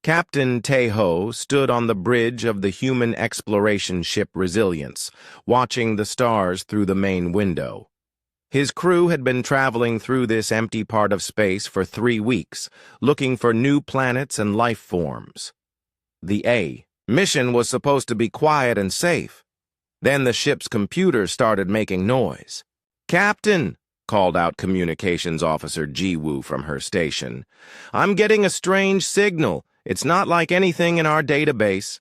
Captain Tejo stood on the bridge of the human exploration ship Resilience, watching the stars through the main window. His crew had been traveling through this empty part of space for 3 weeks, looking for new planets and life forms. The A mission was supposed to be quiet and safe. Then the ship's computer started making noise. "Captain," called out Communications Officer Ji-woo from her station, "I'm getting a strange signal. It's not like anything in our database."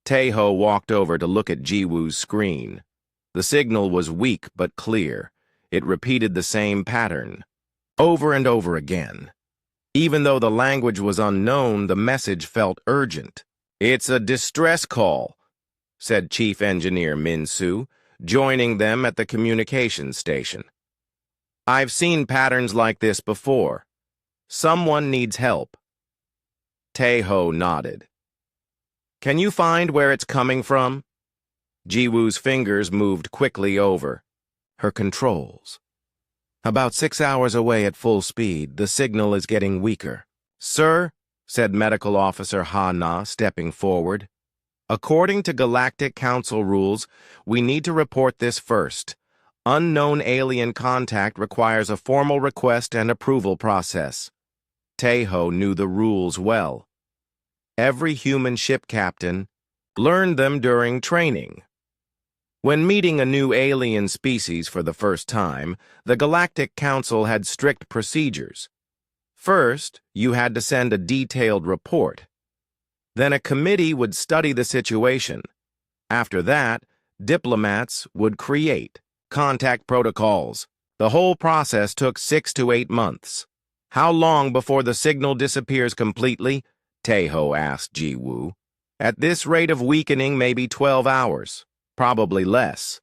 Tejo walked over to look at Ji-woo's screen. The signal was weak but clear. It repeated the same pattern, over and over again. Even though the language was unknown, the message felt urgent. "It's a distress call," said Chief Engineer Min-soo, joining them at the communications station. "I've seen patterns like this before. Someone needs help." Tejo nodded. "Can you find where it's coming from?" Ji-woo's fingers moved quickly over her controls. "About 6 hours away at full speed, the signal is getting weaker." "Sir," said Medical Officer Ha-na, stepping forward, "according to Galactic Council rules, we need to report this first. Unknown alien contact requires a formal request and approval process." Tejo knew the rules well. Every human ship captain learned them during training. When meeting a new alien species for the first time, the Galactic Council had strict procedures. First, you had to send a detailed report. Then a committee would study the situation. After that, diplomats would create contact protocols. The whole process took 6 to 8 months. "How long before the signal disappears completely?" Tejo asked Ji-woo. "At this rate of weakening, maybe 12 hours. Probably less."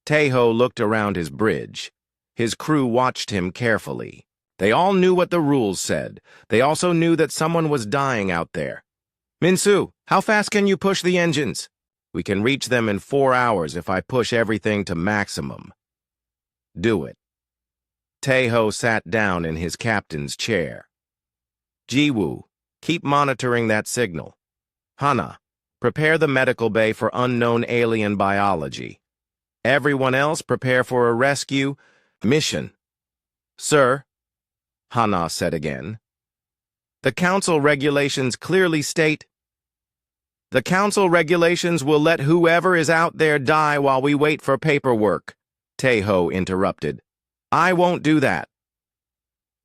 Tejo looked around his bridge. His crew watched him carefully. They all knew what the rules said. They also knew that someone was dying out there. "Min-soo, how fast can you push the engines?" "We can reach them in 4 hours if I push everything to maximum." "Do it." Tejo sat down in his captain's chair. "Ji-woo, keep monitoring that signal. Hana, prepare the medical bay for unknown alien biology. Everyone else prepare for a rescue mission." "Sir," Hana said again. "The Council regulations clearly state—" "The Council regulations will let whoever is out there die while we wait for paperwork," Tejo interrupted. "I won't do that."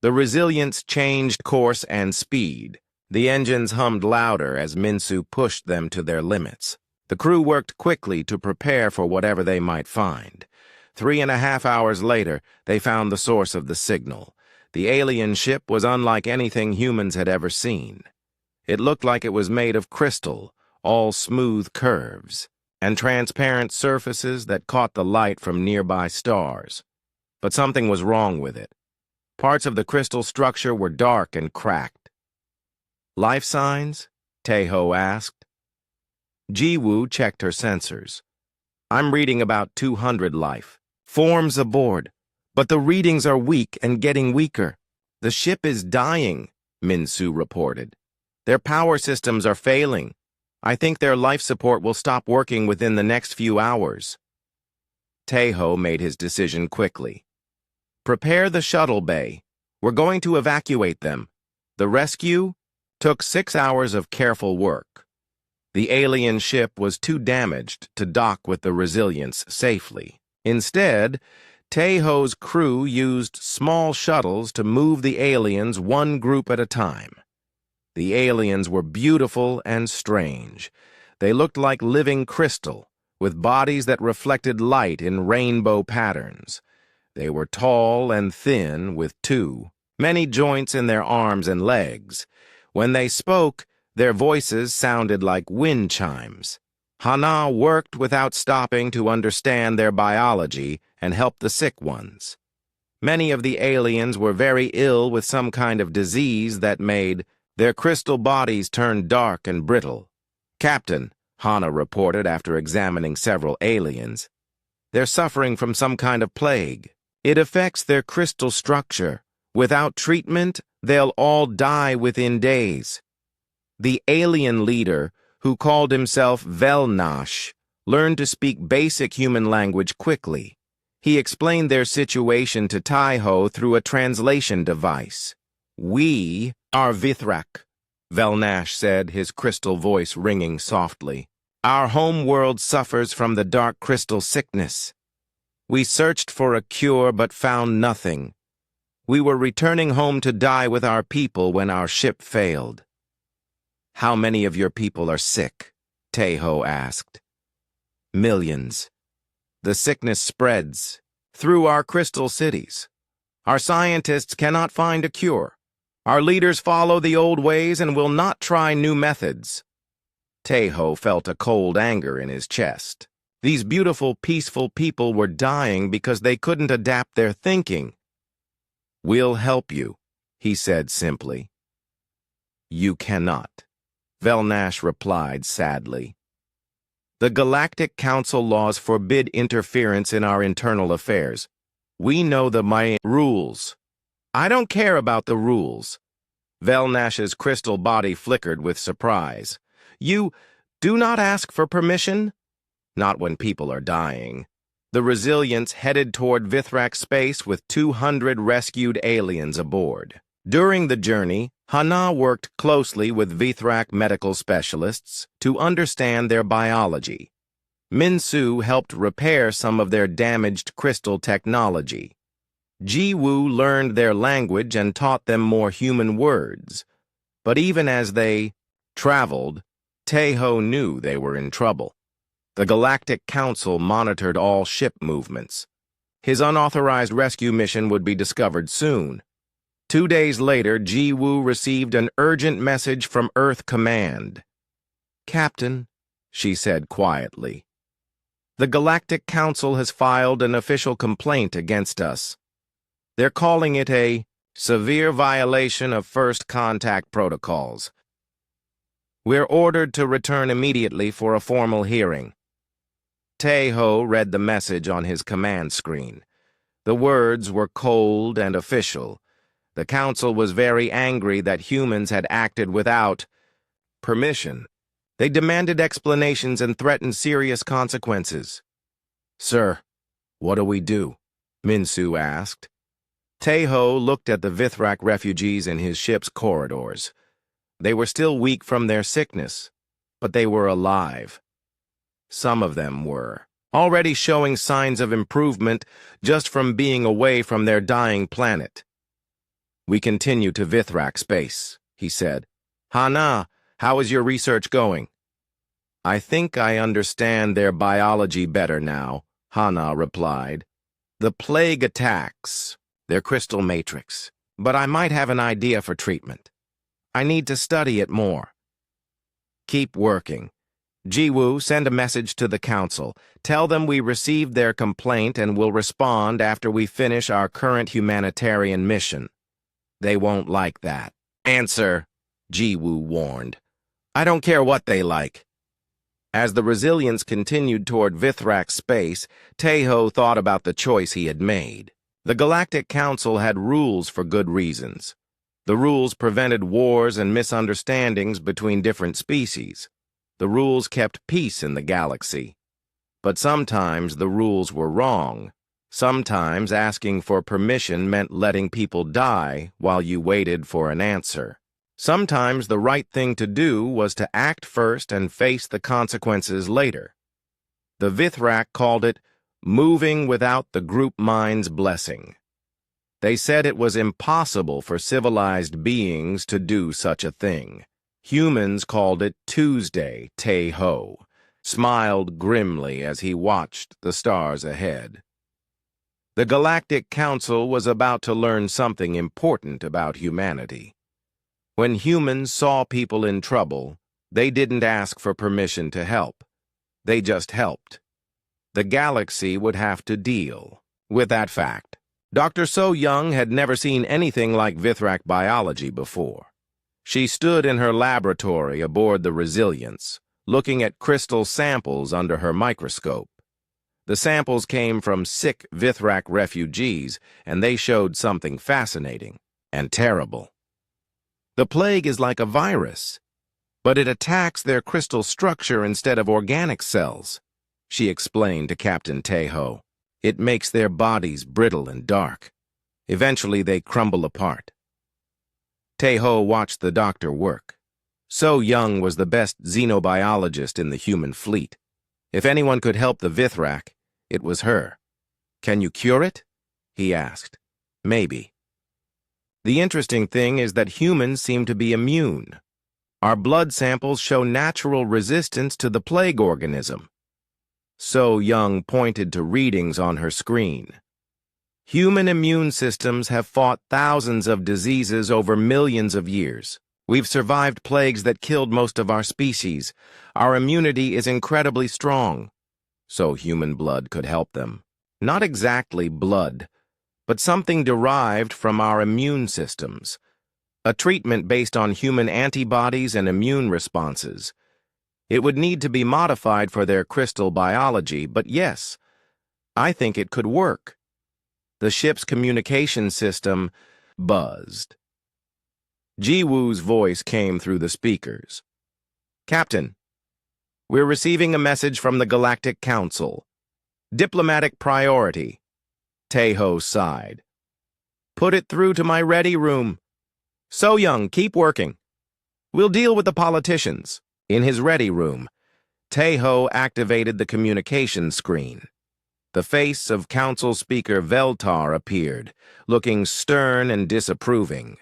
The Resilience changed course and speed. The engines hummed louder as Min-soo pushed them to their limits. The crew worked quickly to prepare for whatever they might find. 3.5 hours later, they found the source of the signal. The alien ship was unlike anything humans had ever seen. It looked like it was made of crystal, all smooth curves, and transparent surfaces that caught the light from nearby stars. But something was wrong with it. Parts of the crystal structure were dark and cracked. "Life signs?" Tejo asked. Ji-woo checked her sensors. "I'm reading about 200 life forms aboard, but the readings are weak and getting weaker." "The ship is dying," Min-soo reported. "Their power systems are failing. I think their life support will stop working within the next few hours." Tejo made his decision quickly. "Prepare the shuttle bay. We're going to evacuate them. The rescue took 6 hours of careful work. The alien ship was too damaged to dock with the Resilience safely. Instead, Tejo's crew used small shuttles to move the aliens one group at a time. The aliens were beautiful and strange. They looked like living crystal, with bodies that reflected light in rainbow patterns. They were tall and thin, with many joints in their arms and legs. When they spoke, their voices sounded like wind chimes. Hana worked without stopping to understand their biology and help the sick ones. Many of the aliens were very ill with some kind of disease that made their crystal bodies turn dark and brittle. "Captain," Hana reported after examining several aliens, "they're suffering from some kind of plague. It affects their crystal structure. Without treatment, they'll all die within days." The alien leader, who called himself Velnash, learned to speak basic human language quickly. He explained their situation to Taiho through a translation device. "We are Vithrak," Velnash said, his crystal voice ringing softly. "Our home world suffers from the dark crystal sickness. We searched for a cure but found nothing. We were returning home to die with our people when our ship failed." "How many of your people are sick?" Taiho asked. "Millions. The sickness spreads through our crystal cities. Our scientists cannot find a cure. Our leaders follow the old ways and will not try new methods." Taiho felt a cold anger in his chest. These beautiful, peaceful people were dying because they couldn't adapt their thinking. "We'll help you," he said simply. "You cannot," Velnash replied sadly. "The Galactic Council laws forbid interference in our internal affairs. We know the my rules." "I don't care about the rules." Velnash's crystal body flickered with surprise. "You do not ask for permission?" "Not when people are dying." The Resilience headed toward Vithrak space with 200 rescued aliens aboard. During the journey, Hana worked closely with Vithrak medical specialists to understand their biology. Minsu helped repair some of their damaged crystal technology. Jiwoo learned their language and taught them more human words. But even as they traveled, Taiho knew they were in trouble. The Galactic Council monitored all ship movements. His unauthorized rescue mission would be discovered soon. 2 days later, Jiwoo received an urgent message from Earth Command. "Captain," she said quietly, "the Galactic Council has filed an official complaint against us. They're calling it a severe violation of first contact protocols. We're ordered to return immediately for a formal hearing." Taiho read the message on his command screen. The words were cold and official. The Council was very angry that humans had acted without permission. They demanded explanations and threatened serious consequences. "Sir, what do we do?" Minsu asked. Taiho looked at the Vithrak refugees in his ship's corridors. They were still weak from their sickness, but they were alive. Some of them were, already showing signs of improvement just from being away from their dying planet. "We continue to Vithrak space," he said. "Hana, how is your research going?" "I think I understand their biology better now," Hana replied. "The plague attacks their crystal matrix, but I might have an idea for treatment. I need to study it more." "Keep working. Jiwoo, send a message to the Council. Tell them we received their complaint and will respond after we finish our current humanitarian mission." "They won't like that." "Answer," Jiwoo warned. "I don't care what they like." As the Resilience continued toward Vithrak space, Taiho thought about the choice he had made. The Galactic Council had rules for good reasons. The rules prevented wars and misunderstandings between different species. The rules kept peace in the galaxy. But sometimes the rules were wrong. Sometimes asking for permission meant letting people die while you waited for an answer. Sometimes the right thing to do was to act first and face the consequences later. The Vithrak called it moving without the group mind's blessing. They said it was impossible for civilized beings to do such a thing. Humans called it Tuesday. Taiho smiled grimly as he watched the stars ahead. The Galactic Council was about to learn something important about humanity. When humans saw people in trouble, they didn't ask for permission to help. They just helped. The galaxy would have to deal with that fact. Dr. So Young had never seen anything like Vithrak biology before. She stood in her laboratory aboard the Resilience, looking at crystal samples under her microscope. The samples came from sick Vithrak refugees, and they showed something fascinating and terrible. "The plague is like a virus," but it attacks their crystal structure instead of organic cells, she explained to Captain Tejo. It makes their bodies brittle and dark. Eventually, they crumble apart. Tejo watched the doctor work. So Young was the best xenobiologist in the human fleet. If anyone could help the Vithrak, it was her. Can you cure it? He asked. Maybe. The interesting thing is that humans seem to be immune. Our blood samples show natural resistance to the plague organism. So Young pointed to readings on her screen. Human immune systems have fought thousands of diseases over millions of years. We've survived plagues that killed most of our species. Our immunity is incredibly strong. So human blood could help them. Not exactly blood, but something derived from our immune systems. A treatment based on human antibodies and immune responses. It would need to be modified for their crystal biology, but yes, I think it could work. The ship's communication system buzzed. Jiwoo's voice came through the speakers. Captain, we're receiving a message from the Galactic Council. Diplomatic priority. Tejo sighed. Put it through to my ready room. So Young, keep working. We'll deal with the politicians. In his ready room, Tejo activated the communication screen. The face of Council Speaker Veltar appeared, looking stern and disapproving.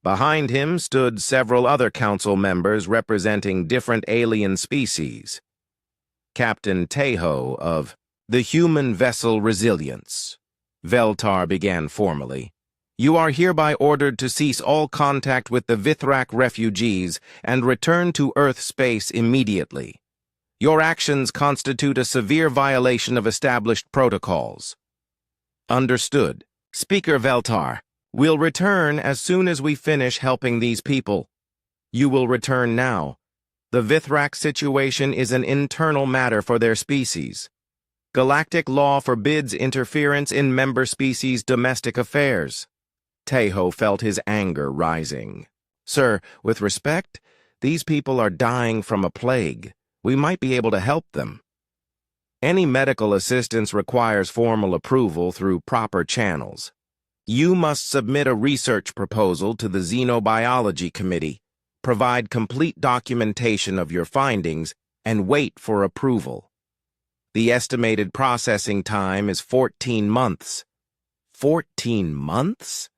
Behind him stood several other council members representing different alien species. Captain Tejo of the Human Vessel Resilience. Veltar began formally. You are hereby ordered to cease all contact with the Vithrak refugees and return to Earth space immediately. Your actions constitute a severe violation of established protocols. Understood. Speaker Veltar, we'll return as soon as we finish helping these people. You will return now. The Vithrak situation is an internal matter for their species. Galactic law forbids interference in member species' domestic affairs. Tejo felt his anger rising. Sir, with respect, these people are dying from a plague. We might be able to help them. Any medical assistance requires formal approval through proper channels. You must submit a research proposal to the Xenobiology Committee, provide complete documentation of your findings, and wait for approval. The estimated processing time is 14 months. 14 months?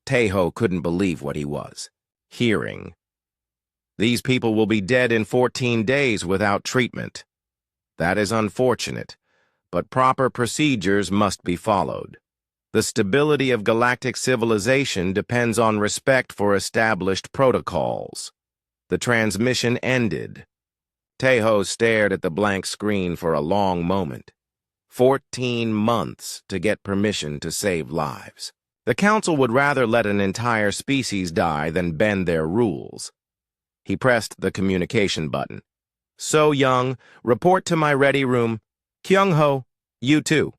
Tejo couldn't believe what he was hearing. These people will be dead in 14 days without treatment. That is unfortunate, but proper procedures must be followed. The stability of galactic civilization depends on respect for established protocols. The transmission ended. Tejo stared at the blank screen for a long moment. 14 months to get permission to save lives. The Council would rather let an entire species die than bend their rules. He pressed the communication button. So Young, report to my ready room. Kyung-ho, you too.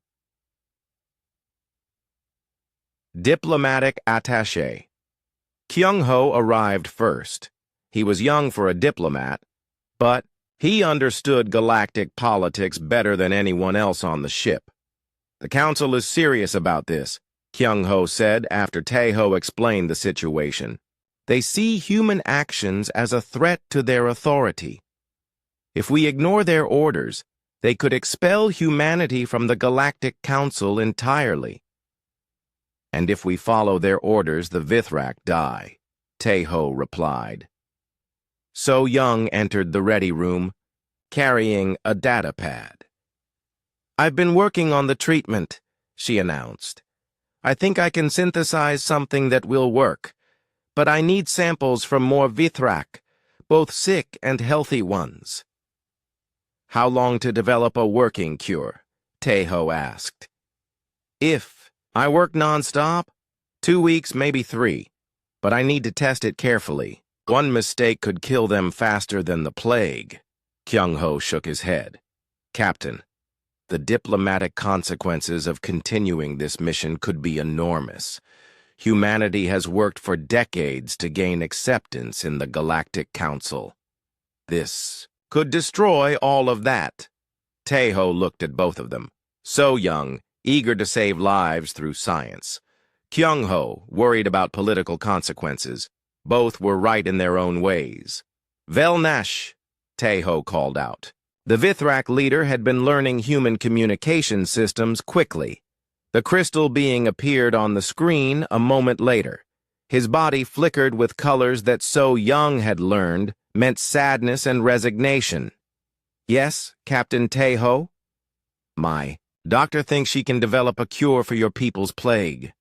Diplomatic attaché. Kyung-ho arrived first. He was young for a diplomat, but he understood galactic politics better than anyone else on the ship. The Council is serious about this, Kyung-ho said after Tejo explained the situation. They see human actions as a threat to their authority. If we ignore their orders, they could expel humanity from the Galactic Council entirely. And if we follow their orders, the Vithrak die, Tejo replied. So Young entered the ready room, carrying a data pad. I've been working on the treatment, she announced. I think I can synthesize something that will work, but I need samples from more Vithrak, both sick and healthy ones. How long to develop a working cure? Tejo asked. If I work non-stop, 2 weeks, maybe 3, but I need to test it carefully. One mistake could kill them faster than the plague. Kyung-ho shook his head. Captain, the diplomatic consequences of continuing this mission could be enormous. Humanity has worked for decades to gain acceptance in the Galactic Council. This could destroy all of that. Taeho looked at both of them. So young, eager to save lives through science. Kyung-ho, worried about political consequences. Both were right in their own ways. Velnash, Taeho called out. The Vithrak leader had been learning human communication systems quickly. The crystal being appeared on the screen a moment later. His body flickered with colors that So Young had learned meant sadness and resignation. Yes, Captain Taeho? My doctor thinks she can develop a cure for your people's plague.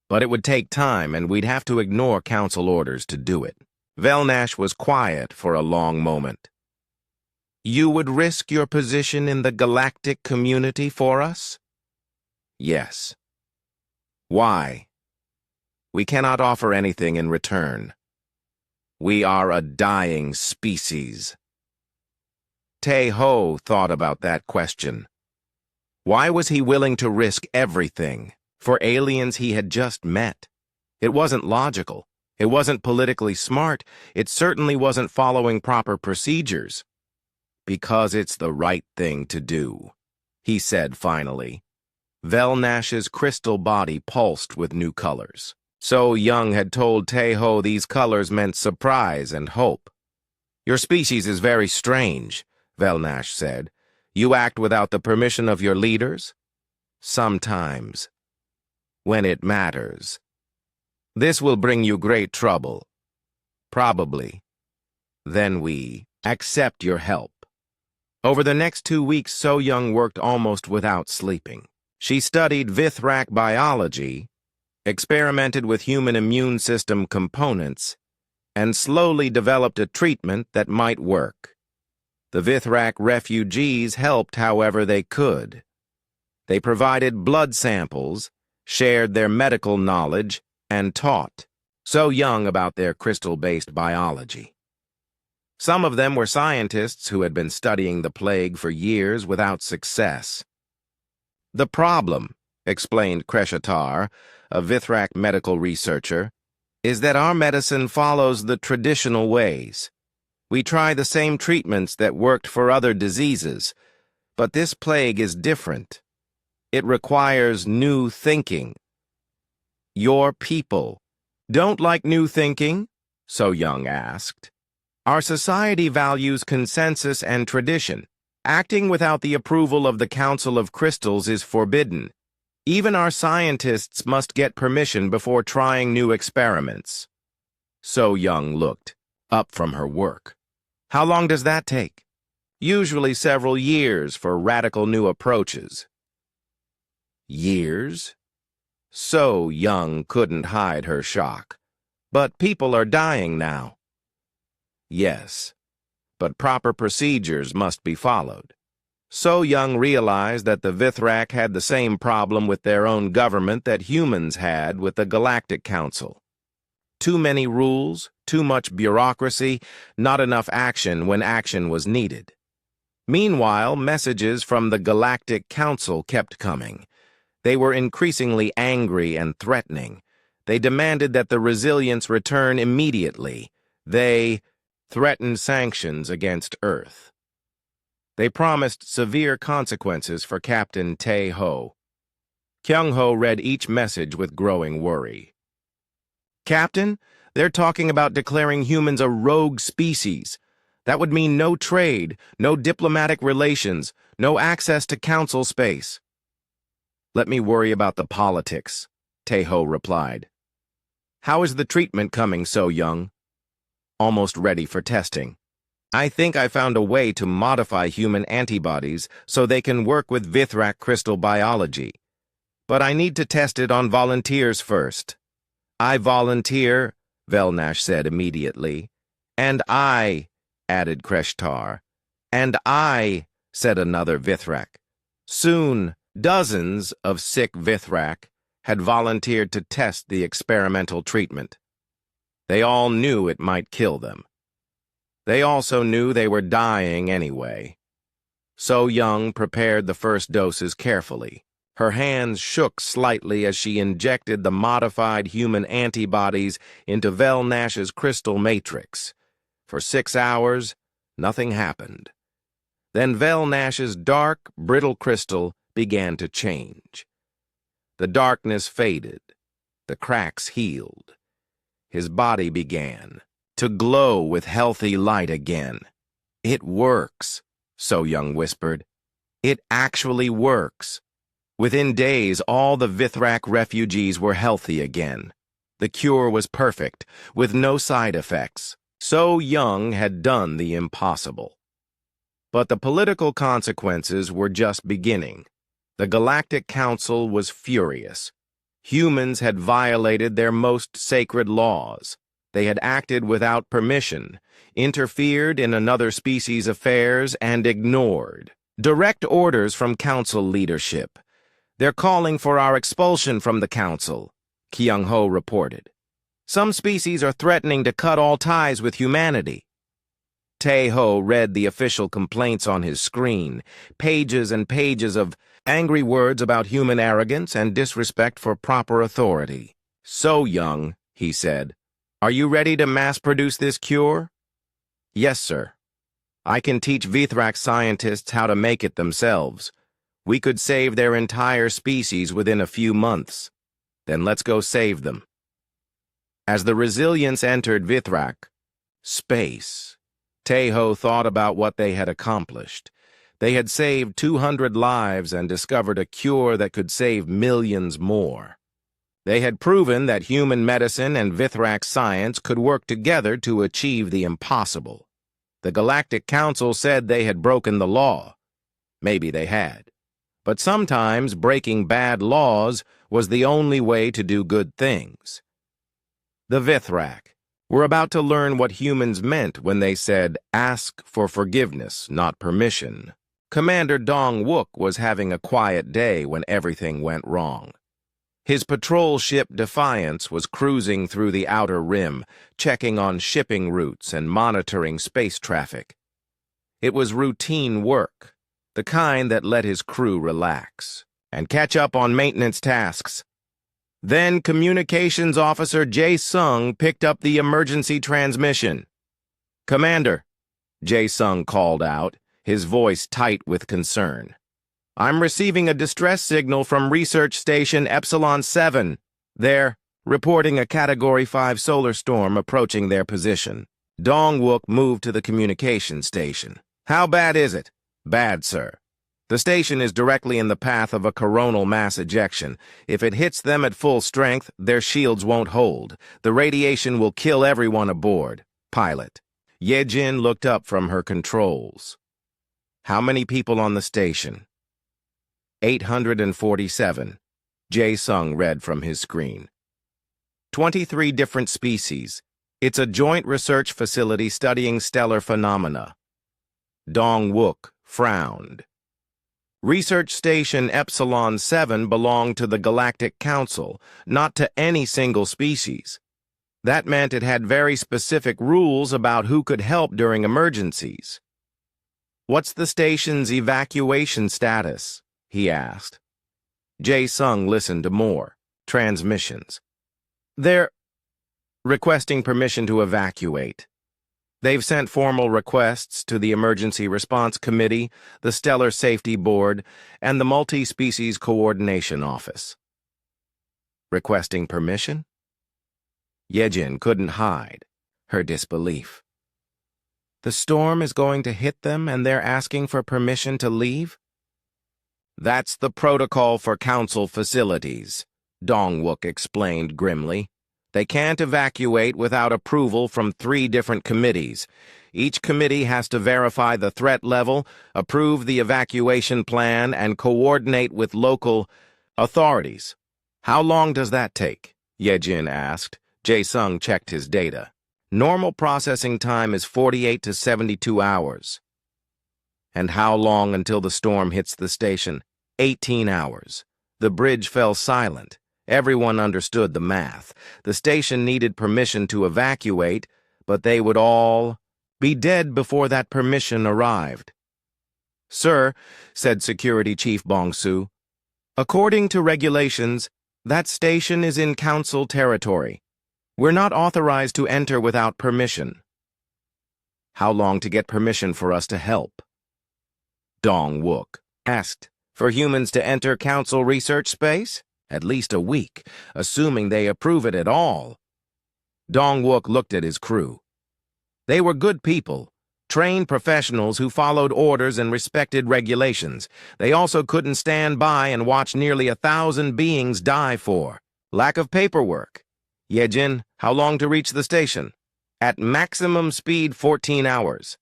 But it would take time, and we'd have to ignore council orders to do it. Velnash was quiet for a long moment. You would risk your position in the galactic community for us? Yes. Why? We cannot offer anything in return. We are a dying species. Taeho thought about that question. Why was he willing to risk everything for aliens he had just met? It wasn't logical. It wasn't politically smart. It certainly wasn't following proper procedures. Because it's the right thing to do, he said finally. Velnash's crystal body pulsed with new colors. So Young had told Taeho these colors meant surprise and hope. Your species is very strange, Velnash said. You act without the permission of your leaders? Sometimes. When it matters. This will bring you great trouble. Probably. Then we accept your help. Over the next 2 weeks, So Young worked almost without sleeping. She studied Vithrak biology, experimented with human immune system components, and slowly developed a treatment that might work. The Vithrak refugees helped however they could. They provided blood samples, shared their medical knowledge, and taught So Young about their crystal-based biology. Some of them were scientists who had been studying the plague for years without success. The problem, explained Kreshatar, a Vithrak medical researcher, is that our medicine follows the traditional ways. We try the same treatments that worked for other diseases, but this plague is different. It requires new thinking. Your people don't like new thinking? So Young asked. Our society values consensus and tradition. Acting without the approval of the Council of Crystals is forbidden. Even our scientists must get permission before trying new experiments. So Young looked up from her work. How long does that take? Usually several years for radical new approaches. Years? So Young couldn't hide her shock. But people are dying now. Yes, but proper procedures must be followed. So Young realized that the Vithrak had the same problem with their own government that humans had with the Galactic Council. Too many rules, too much bureaucracy, not enough action when action was needed. Meanwhile, messages from the Galactic Council kept coming. They were increasingly angry and threatening. They demanded that the Resilients return immediately. They threatened sanctions against Earth. They promised severe consequences for Captain Taeho. Kyung-ho read each message with growing worry. Captain, they're talking about declaring humans a rogue species. That would mean no trade, no diplomatic relations, no access to council space. Let me worry about the politics, Taeho replied. How is the treatment coming, So Young? Almost ready for testing. I think I found a way to modify human antibodies so they can work with Vithrak crystal biology. But I need to test it on volunteers first. I volunteer, Velnash said immediately. And I, added Kreshtar. And I, said another Vithrak. Soon, dozens of sick Vithrak had volunteered to test the experimental treatment. They all knew it might kill them. They also knew they were dying anyway. So Young prepared the first doses carefully. Her hands shook slightly as she injected the modified human antibodies into Velnash's crystal matrix. For 6 hours, Nothing happened. Then Vel Nash's dark, brittle crystal began to change. The darkness faded. The cracks healed. His body began to glow with healthy light again. "It works," So Young whispered. "It actually works." Within days, all the Vithrak refugees were healthy again. The cure was perfect, with no side effects. So Young had done the impossible. But the political consequences were just beginning. The Galactic Council was furious. Humans had violated their most sacred laws. They had acted without permission, interfered in another species' affairs, and ignored direct orders from Council leadership. "They're calling for our expulsion from the Council," Kyung-ho reported. "Some species are threatening to cut all ties with humanity." Tae-ho read the official complaints on his screen, pages and pages of angry words about human arrogance and disrespect for proper authority. "So Young," he said, "are you ready to mass-produce this cure?" "Yes, sir. I can teach Vithrak scientists how to make it themselves. We could save their entire species within a few months. Then let's go save them." As the Resilience entered Vithrak, space, Tae-ho thought about what they had accomplished. They had saved 200 lives and discovered a cure that could save millions more. They had proven that human medicine and Vithrak science could work together to achieve the impossible. The Galactic Council said they had broken the law. Maybe they had. But sometimes breaking bad laws was the only way to do good things. The Vithrak were about to learn what humans meant when they said, "Ask for forgiveness, not permission." Commander Dong-wook was having a quiet day when everything went wrong. His patrol ship Defiance was cruising through the outer rim, checking on shipping routes and monitoring space traffic. It was routine work, the kind that let his crew relax and catch up on maintenance tasks. Then Communications Officer Jae-sung picked up the emergency transmission. "Commander," Jae-sung called out, his voice tight with concern. "I'm receiving a distress signal from Research Station Epsilon 7. They're reporting a Category 5 solar storm approaching their position." Dong-wook moved to the communication station. "How bad is it?" "Bad, sir. The station is directly in the path of a coronal mass ejection. If it hits them at full strength, their shields won't hold. The radiation will kill everyone aboard." "Pilot." Yejin looked up from her controls. "How many people on the station?" 847. Jae-sung read from his screen. 23 different species. It's a joint research facility studying stellar phenomena. Dong-wook frowned. Research Station Epsilon 7 belonged to the Galactic Council, not to any single species. That meant it had very specific rules about who could help during emergencies. "What's the station's evacuation status?" he asked. Jae-sung listened to more. Transmissions. "They're requesting permission to evacuate. They've sent formal requests to the Emergency Response Committee, the Stellar Safety Board, and the Multi-Species Coordination Office." Requesting permission? Yejin couldn't hide her disbelief. "The storm is going to hit them and they're asking for permission to leave?" "That's the protocol for Council facilities," Dong-wook explained grimly. "They can't evacuate without approval from 3 different committees. Each committee has to verify the threat level, approve the evacuation plan, and coordinate with local authorities." "How long does that take?" Yejin asked. Jae-sung checked his data. "Normal processing time is 48 to 72 hours. "And how long until the storm hits the station?" 18 hours. The bridge fell silent. Everyone understood the math. The station needed permission to evacuate, but they would all be dead before that permission arrived. "Sir," said Security Chief Bong-soo, "according to regulations, that station is in Council territory. We're not authorized to enter without permission." How long to get permission for us to help? Dong-wook asked. For humans to enter Council research space? At least a week, assuming they approve it at all. Dong-wook looked at his crew. They were good people, trained professionals who followed orders and respected regulations. They also couldn't stand by and watch nearly 1,000 beings die for lack of paperwork. Yejin, how long to reach the station? At maximum speed, 14 hours.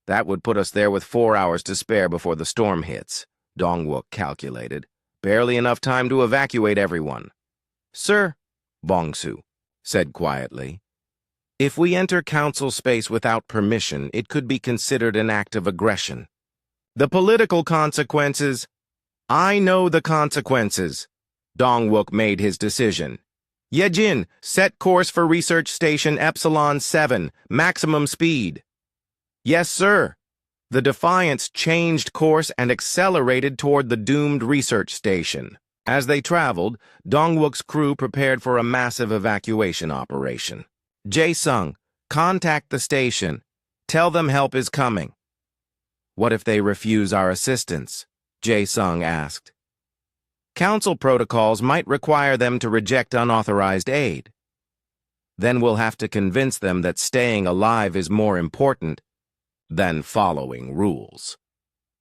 That would put us there with 4 hours to spare before the storm hits, Dong-wook calculated. Barely enough time to evacuate everyone. Sir, Bong-su said quietly, if we enter Council space without permission, it could be considered an act of aggression. The political consequences... I know the consequences. Dong-wook made his decision. Yejin, set course for Research Station Epsilon 7, maximum speed. Yes, sir. The Defiance changed course and accelerated toward the doomed research station. As they traveled, Dong-wook's crew prepared for a massive evacuation operation. Jae-sung, contact the station. Tell them help is coming. What if they refuse our assistance? Jae-sung asked. Council protocols might require them to reject unauthorized aid. Then we'll have to convince them that staying alive is more important than following rules.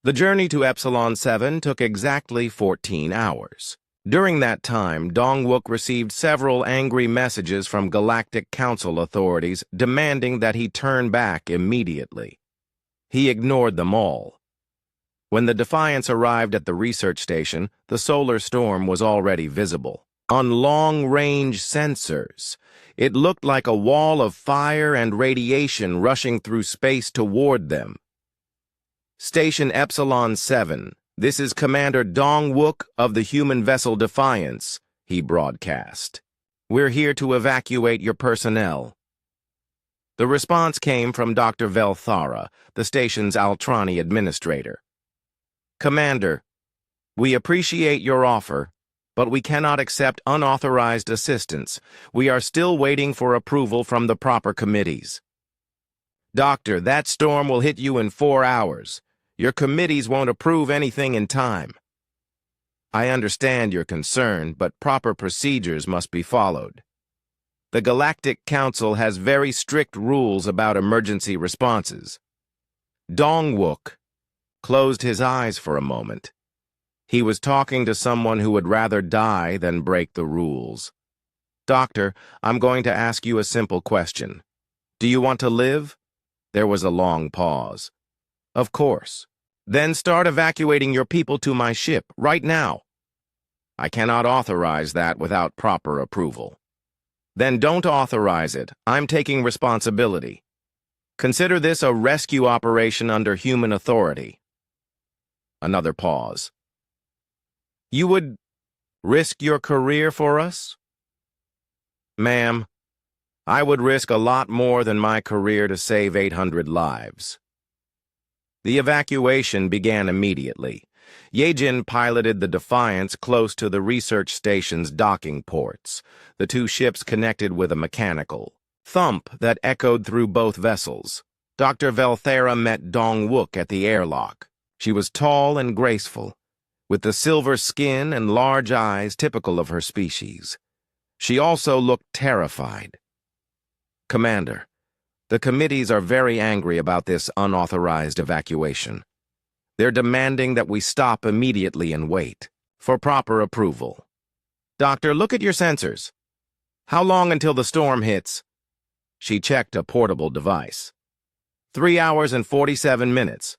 The journey to Epsilon 7 took exactly 14 hours. During that time, Dong-wook received several angry messages from Galactic Council authorities demanding that he turn back immediately. He ignored them all. When the Defiance arrived at the research station, the solar storm was already visible. On long-range sensors, it looked like a wall of fire and radiation rushing through space toward them. Station Epsilon 7, this is Commander Dong-wook of the human vessel Defiance, he broadcast. We're here to evacuate your personnel. The response came from Dr. Velthara, the station's Altrani administrator. Commander, we appreciate your offer, but we cannot accept unauthorized assistance. We are still waiting for approval from the proper committees. Doctor, that storm will hit you in 4 hours. Your committees won't approve anything in time. I understand your concern, but proper procedures must be followed. The Galactic Council has very strict rules about emergency responses. Dong-wook closed his eyes for a moment. He was talking to someone who would rather die than break the rules. Doctor, I'm going to ask you a simple question. Do you want to live? There was a long pause. Of course. Then start evacuating your people to my ship, right now. I cannot authorize that without proper approval. Then don't authorize it. I'm taking responsibility. Consider this a rescue operation under human authority. Another pause. You would risk your career for us? Ma'am, I would risk a lot more than my career to save 800 lives. The evacuation began immediately. Yejin piloted the Defiance close to the research station's docking ports. The two ships connected with a mechanical thump that echoed through both vessels. Dr. Velthara met Dong-wook at the airlock. She was tall and graceful, with the silver skin and large eyes typical of her species. She also looked terrified. Commander, the committees are very angry about this unauthorized evacuation. They're demanding that we stop immediately and wait for proper approval. Doctor, look at your sensors. How long until the storm hits? She checked a portable device. 3 hours and 47 minutes.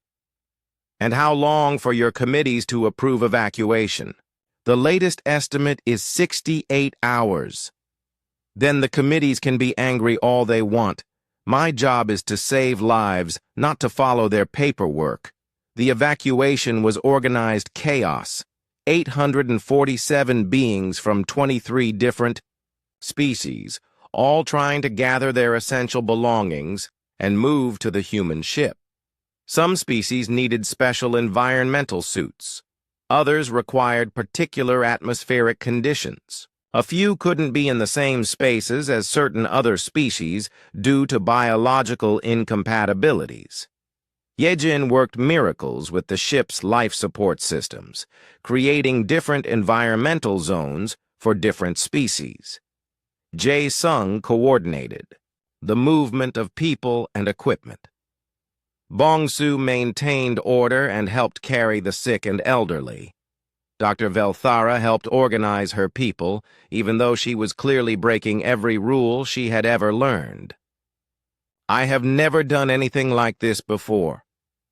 And how long for your committees to approve evacuation? The latest estimate is 68 hours. Then the committees can be angry all they want. My job is to save lives, not to follow their paperwork. The evacuation was organized chaos. 847 beings from 23 different species, all trying to gather their essential belongings and move to the human ship. Some species needed special environmental suits. Others required particular atmospheric conditions. A few couldn't be in the same spaces as certain other species due to biological incompatibilities. Yejin worked miracles with the ship's life support systems, creating different environmental zones for different species. Jae-sung coordinated the movement of people and equipment. Bong-soo maintained order and helped carry the sick and elderly. Dr. Velthara helped organize her people, even though she was clearly breaking every rule she had ever learned. "I have never done anything like this before,"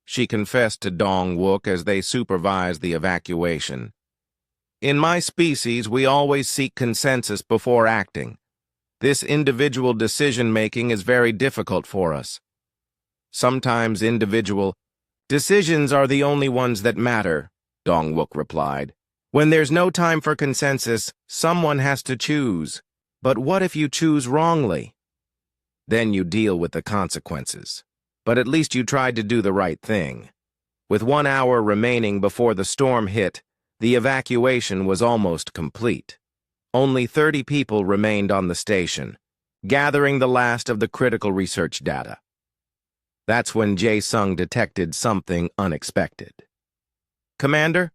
she confessed to Dong-wook as they supervised the evacuation. "In my species, we always seek consensus before acting. This individual decision-making is very difficult for us. Sometimes individual decisions are the only ones that matter," Dong-wook replied. "When there's no time for consensus, someone has to choose. But what if you choose wrongly? Then you deal with the consequences. But at least you tried to do the right thing." With 1 hour remaining before the storm hit, the evacuation was almost complete. Only 30 people remained on the station, gathering the last of the critical research data. That's when Jae-sung detected something unexpected. "Commander,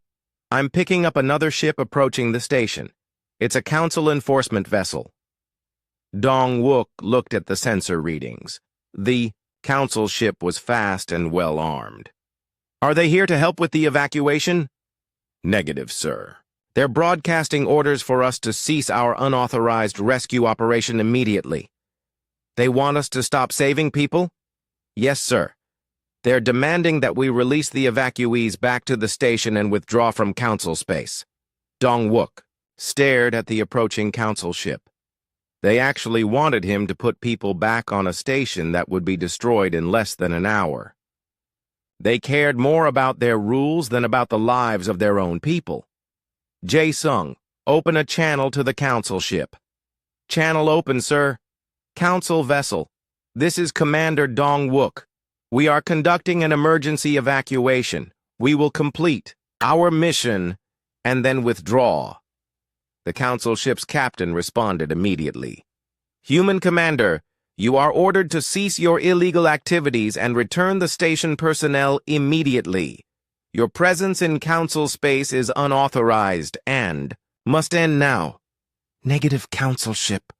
I'm picking up another ship approaching the station. It's a council enforcement vessel." Dong-wook looked at the sensor readings. The council ship was fast and well-armed. "Are they here to help with the evacuation?" "Negative, sir. They're broadcasting orders for us to cease our unauthorized rescue operation immediately." "They want us to stop saving people?" "Yes, sir. They're demanding that we release the evacuees back to the station and withdraw from council space." Dong-wook stared at the approaching council ship. They actually wanted him to put people back on a station that would be destroyed in less than an hour. They cared more about their rules than about the lives of their own people. "Jae-sung, open a channel to the council ship." "Channel open, sir." "Council vessel, this is Commander Dong-wook. We are conducting an emergency evacuation. We will complete our mission and then withdraw." The council ship's captain responded immediately. "Human Commander, you are ordered to cease your illegal activities and return the station personnel immediately. Your presence in council space is unauthorized and must end now." "Negative, council ship.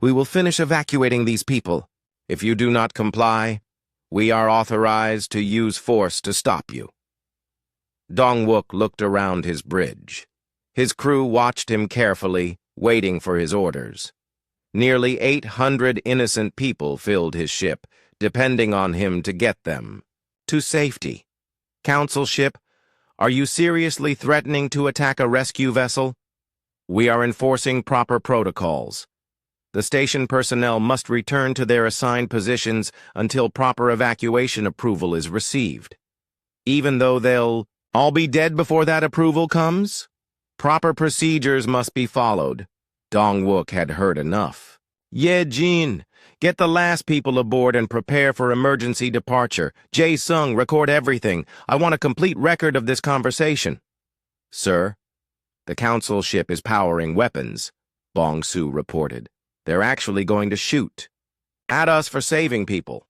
We will finish evacuating these people. If you do not comply, we are authorized to use force to stop you." Dong-wook looked around his bridge. His crew watched him carefully, waiting for his orders. Nearly 800 innocent people filled his ship, depending on him to get them to safety. "Council ship, are you seriously threatening to attack a rescue vessel?" "We are enforcing proper protocols. The station personnel must return to their assigned positions until proper evacuation approval is received. Even though they'll all be dead before that approval comes? Proper procedures must be followed." Dong-wook had heard enough. "Ye-jin, get the last people aboard and prepare for emergency departure. Jae-sung, record everything. I want a complete record of this conversation." "Sir, the council ship is powering weapons," Bong-soo reported. "They're actually going to shoot at us for saving people."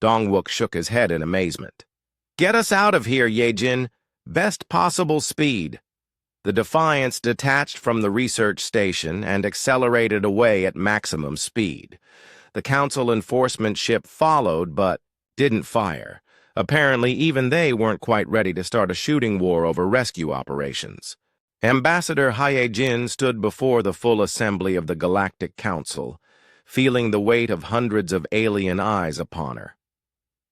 Dong-wook shook his head in amazement. "Get us out of here, Ye-jin. Best possible speed." The Defiance detached from the research station and accelerated away at maximum speed. The council enforcement ship followed, but didn't fire. Apparently, even they weren't quite ready to start a shooting war over rescue operations. Ambassador Hye-jin stood before the full assembly of the Galactic Council, feeling the weight of hundreds of alien eyes upon her.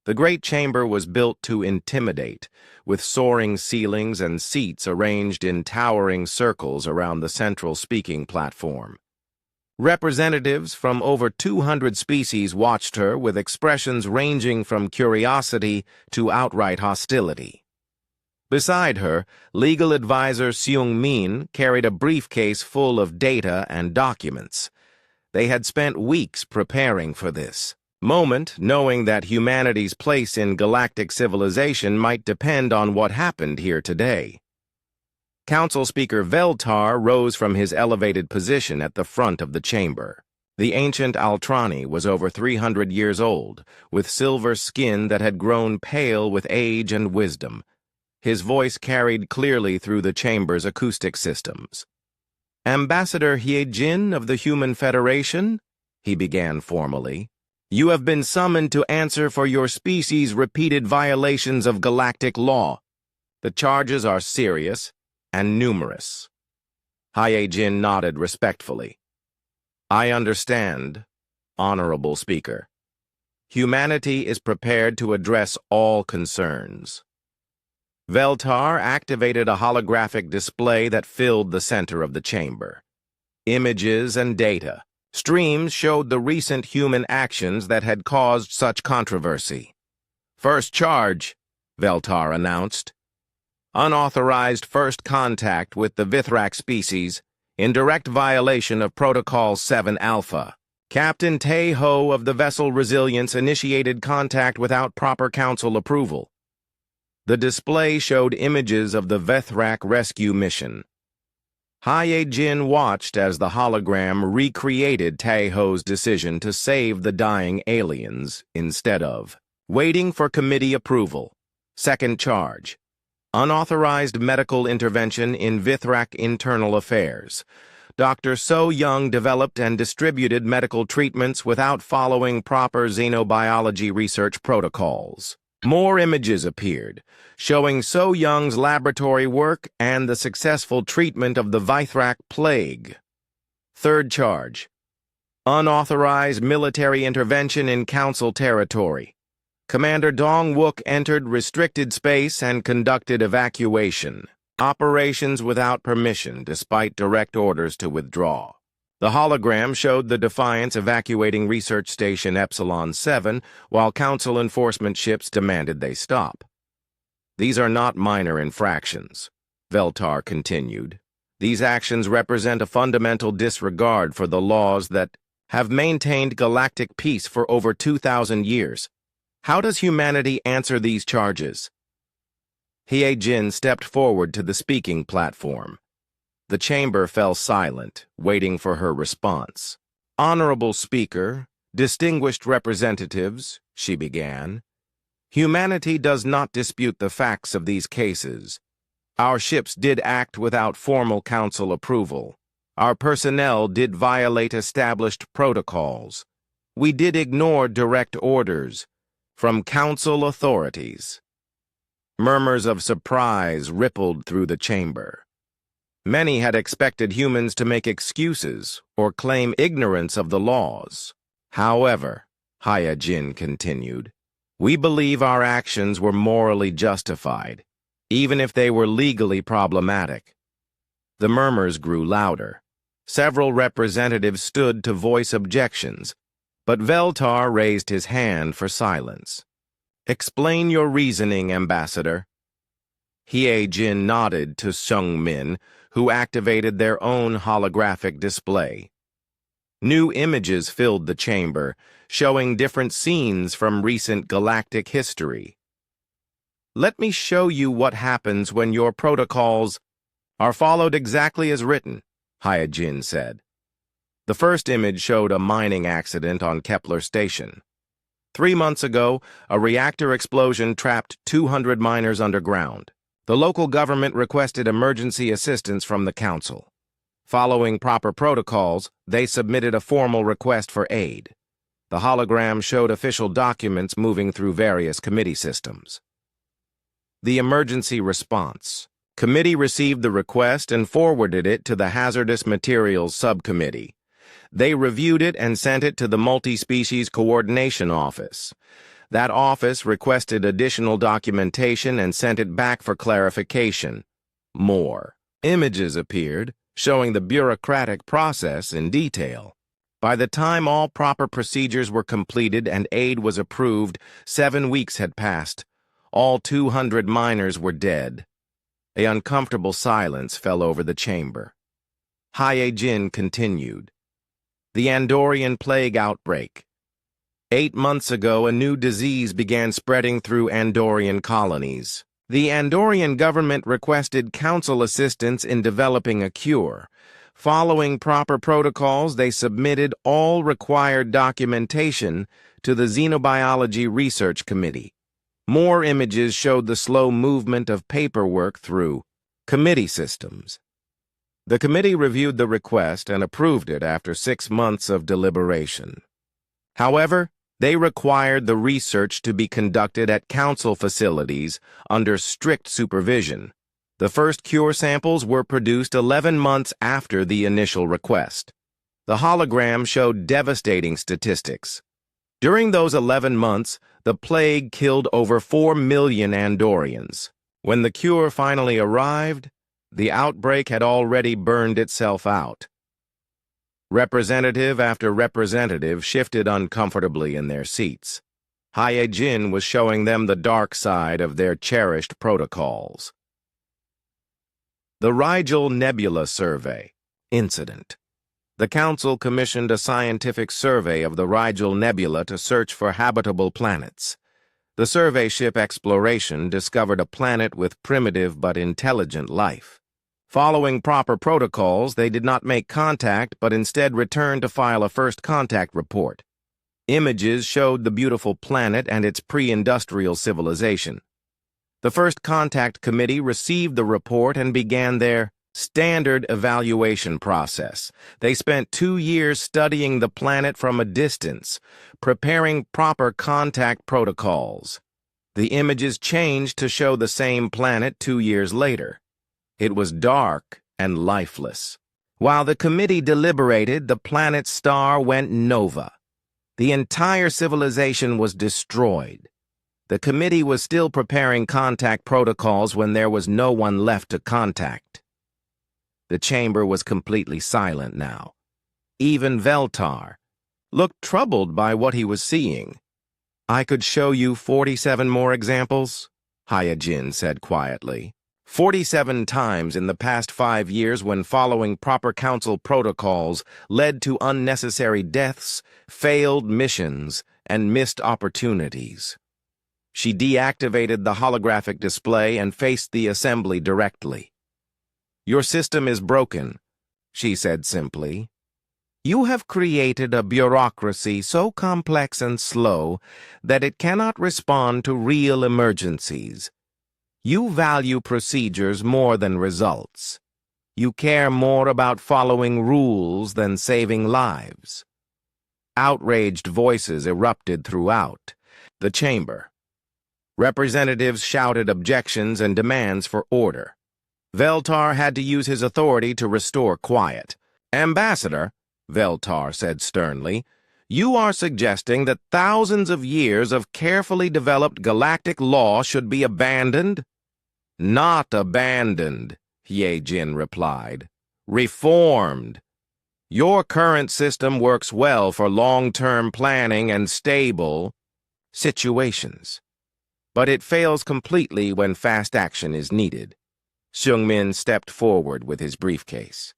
The great chamber was built to intimidate, with soaring ceilings and seats arranged in towering circles around the central speaking platform. Representatives from over 200 species watched her with expressions ranging from curiosity to outright hostility. Beside her, legal advisor Seung-min carried a briefcase full of data and documents. They had spent weeks preparing for this moment, knowing that humanity's place in galactic civilization might depend on what happened here today. Council Speaker Veltar rose from his elevated position at the front of the chamber. The ancient Altrani was over 300 years old, with silver skin that had grown pale with age and wisdom. His voice carried clearly through the chamber's acoustic systems. "Ambassador Hyejin of the Human Federation," he began formally, "you have been summoned to answer for your species' repeated violations of galactic law. The charges are serious and numerous." Hyejin nodded respectfully. "I understand, Honorable Speaker. Humanity is prepared to address all concerns." Veltar activated a holographic display that filled the center of the chamber. Images and data. Streams showed the recent human actions that had caused such controversy. "First charge," Veltar announced. "Unauthorized first contact with the Vithrak species in direct violation of Protocol 7 Alpha. Captain Tae-ho of the vessel Resilience initiated contact without proper council approval." The display showed images of the Vithrak rescue mission. Hyejin watched as the hologram recreated Tae-ho's decision to save the dying aliens instead of waiting for committee approval. Second charge. Unauthorized medical intervention in Vithrak internal affairs. Dr. So Young developed and distributed medical treatments without following proper xenobiology research protocols. More images appeared, showing So Young's laboratory work and the successful treatment of the Vithrak plague. Third charge. Unauthorized military intervention in Council territory. Commander Dong-wook entered restricted space and conducted evacuation. Operations without permission despite direct orders to withdraw. The hologram showed the Defiance evacuating Research Station Epsilon 7 while Council enforcement ships demanded they stop. "These are not minor infractions," Veltar continued. "These actions represent a fundamental disregard for the laws that have maintained galactic peace for over 2,000 years. How does humanity answer these charges?" Hyejin stepped forward to the speaking platform. The chamber fell silent, waiting for her response. "Honorable Speaker, distinguished representatives," she began, "humanity does not dispute the facts of these cases. Our ships did act without formal council approval. Our personnel did violate established protocols. We did ignore direct orders from council authorities." Murmurs of surprise rippled through the chamber. Many had expected humans to make excuses or claim ignorance of the laws. "However," Hyejin continued, "we believe our actions were morally justified, even if they were legally problematic." The murmurs grew louder. Several representatives stood to voice objections, but Veltar raised his hand for silence. "Explain your reasoning, Ambassador." Hyejin nodded to Seung-min, who activated their own holographic display. New images filled the chamber, showing different scenes from recent galactic history. "Let me show you what happens when your protocols are followed exactly as written," Hyejin said. The first image showed a mining accident on Kepler Station. 3 months ago, a reactor explosion trapped 200 miners underground. The local government requested emergency assistance from the council. Following proper protocols, they submitted a formal request for aid. The hologram showed official documents moving through various committee systems. The emergency response. Committee received the request and forwarded it to the Hazardous Materials Subcommittee. They reviewed it and sent it to the Multi-Species Coordination Office. That office requested additional documentation and sent it back for clarification. More images appeared, showing the bureaucratic process in detail. By the time all proper procedures were completed and aid was approved, 7 weeks had passed. All 200 miners were dead. An uncomfortable silence fell over the chamber. Hyejin continued. The Andorian plague outbreak. 8 months ago, a new disease began spreading through Andorian colonies. The Andorian government requested council assistance in developing a cure. Following proper protocols, they submitted all required documentation to the Xenobiology Research Committee. More images showed the slow movement of paperwork through committee systems. The committee reviewed the request and approved it after 6 months of deliberation. However, they required the research to be conducted at council facilities under strict supervision. The first cure samples were produced 11 months after the initial request. The hologram showed devastating statistics. During those 11 months, the plague killed over 4 million Andorians. When the cure finally arrived, the outbreak had already burned itself out. Representative after representative shifted uncomfortably in their seats. Hyejin was showing them the dark side of their cherished protocols. The Rigel Nebula Survey Incident. The Council commissioned a scientific survey of the Rigel Nebula to search for habitable planets. The survey ship Exploration discovered a planet with primitive but intelligent life. Following proper protocols, they did not make contact but instead returned to file a first contact report. Images showed the beautiful planet and its pre-industrial civilization. The first contact committee received the report and began their standard evaluation process. They spent 2 years studying the planet from a distance, preparing proper contact protocols. The images changed to show the same planet 2 years later. It was dark and lifeless. While the committee deliberated, the planet's star went nova. The entire civilization was destroyed. The committee was still preparing contact protocols when there was no one left to contact. The chamber was completely silent now. Even Veltar looked troubled by what he was seeing. "I could show you 47 more examples," Hyejin said quietly. 47 times in the past 5 years when following proper council protocols led to unnecessary deaths, failed missions, and missed opportunities. She deactivated the holographic display and faced the assembly directly. "Your system is broken," she said simply. "You have created a bureaucracy so complex and slow that it cannot respond to real emergencies. You value procedures more than results. You care more about following rules than saving lives." Outraged voices erupted throughout the chamber. Representatives shouted objections and demands for order. Veltar had to use his authority to restore quiet. "Ambassador," Veltar said sternly, "you are suggesting that thousands of years of carefully developed galactic law should be abandoned?" "Not abandoned," Hyejin replied. "Reformed. Your current system works well for long-term planning and stable situations, but it fails completely when fast action is needed." Seungmin stepped forward with his briefcase.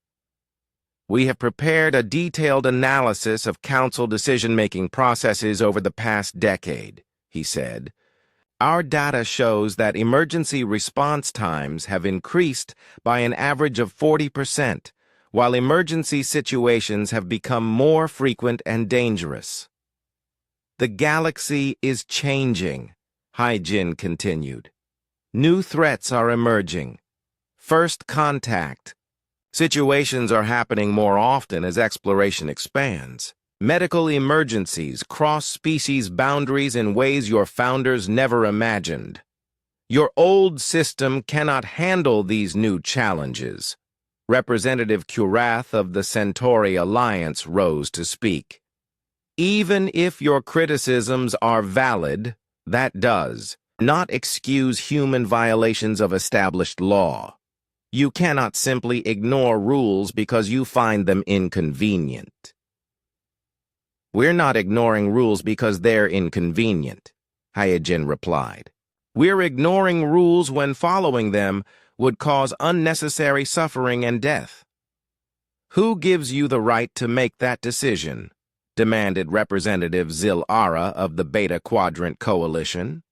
"We have prepared a detailed analysis of council decision-making processes over the past decade," he said. "Our data shows that emergency response times have increased by an average of 40%, while emergency situations have become more frequent and dangerous." "The galaxy is changing," Hyejin continued. "New threats are emerging. First contact. Situations are happening more often as exploration expands. Medical emergencies cross species boundaries in ways your founders never imagined. Your old system cannot handle these new challenges." Representative Kurath of the Centauri Alliance rose to speak. "Even if your criticisms are valid, that does not excuse human violations of established law. You cannot simply ignore rules because you find them inconvenient." "We're not ignoring rules because they're inconvenient," Hyejin replied. "We're ignoring rules when following them would cause unnecessary suffering and death." "Who gives you the right to make that decision?" demanded Representative Zil Ara of the Beta Quadrant Coalition.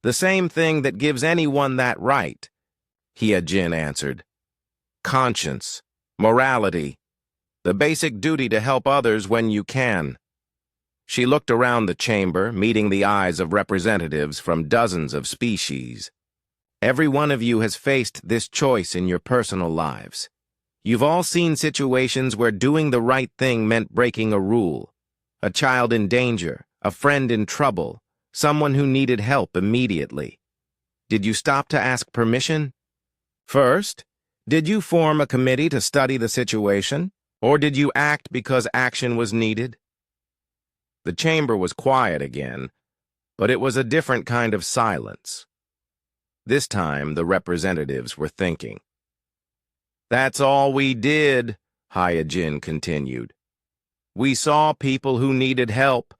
The same thing that gives anyone that right, Jin answered. Conscience, morality, the basic duty to help others when you can. She looked around the chamber, meeting the eyes of representatives from dozens of species. Every one of you has faced this choice in your personal lives. You've all seen situations where doing the right thing meant breaking a rule. A child in danger, a friend in trouble, someone who needed help immediately. Did you stop to ask permission? First, did you form a committee to study the situation, or did you act because action was needed? The chamber was quiet again, but it was a different kind of silence. This time, the representatives were thinking. That's all we did, Jin continued. We saw people who needed help,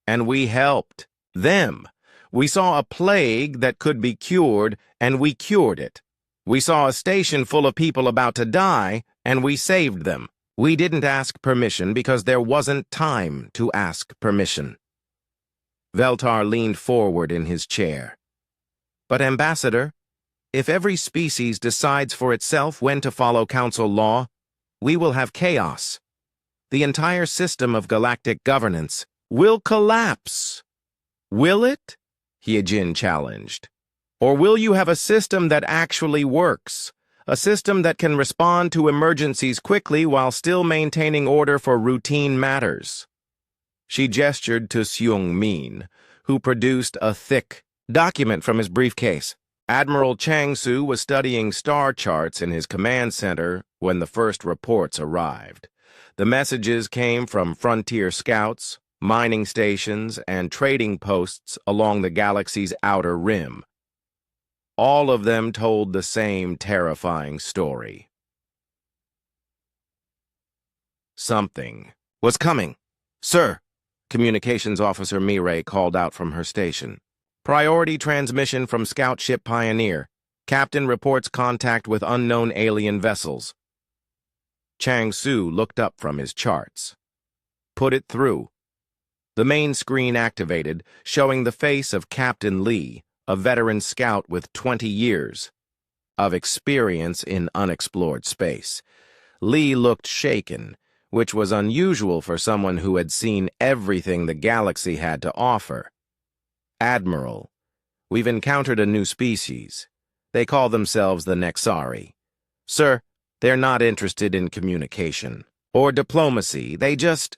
and we helped them. We saw a plague that could be cured, and we cured it. We saw a station full of people about to die, and we saved them. We didn't ask permission because there wasn't time to ask permission. Veltar leaned forward in his chair. But, Ambassador, if every species decides for itself when to follow Council law, we will have chaos. The entire system of galactic governance will collapse. Will it? Jin challenged. Or will you have a system that actually works? A system that can respond to emergencies quickly while still maintaining order for routine matters? She gestured to Seung Min, who produced a thick document from his briefcase. Admiral Chang-Su was studying star charts in his command center when the first reports arrived. The messages came from frontier scouts, mining stations, and trading posts along the galaxy's outer rim. All of them told the same terrifying story. Something was coming. Sir, Communications Officer Mireille called out from her station. Priority transmission from Scout Ship Pioneer. Captain reports contact with unknown alien vessels. Chang-Su looked up from his charts. Put it through. The main screen activated, showing the face of Captain Lee, a veteran scout with 20 years of experience in unexplored space. Lee looked shaken, which was unusual for someone who had seen everything the galaxy had to offer. Admiral, we've encountered a new species. They call themselves the Nexari. Sir, they're not interested in communication or diplomacy. They just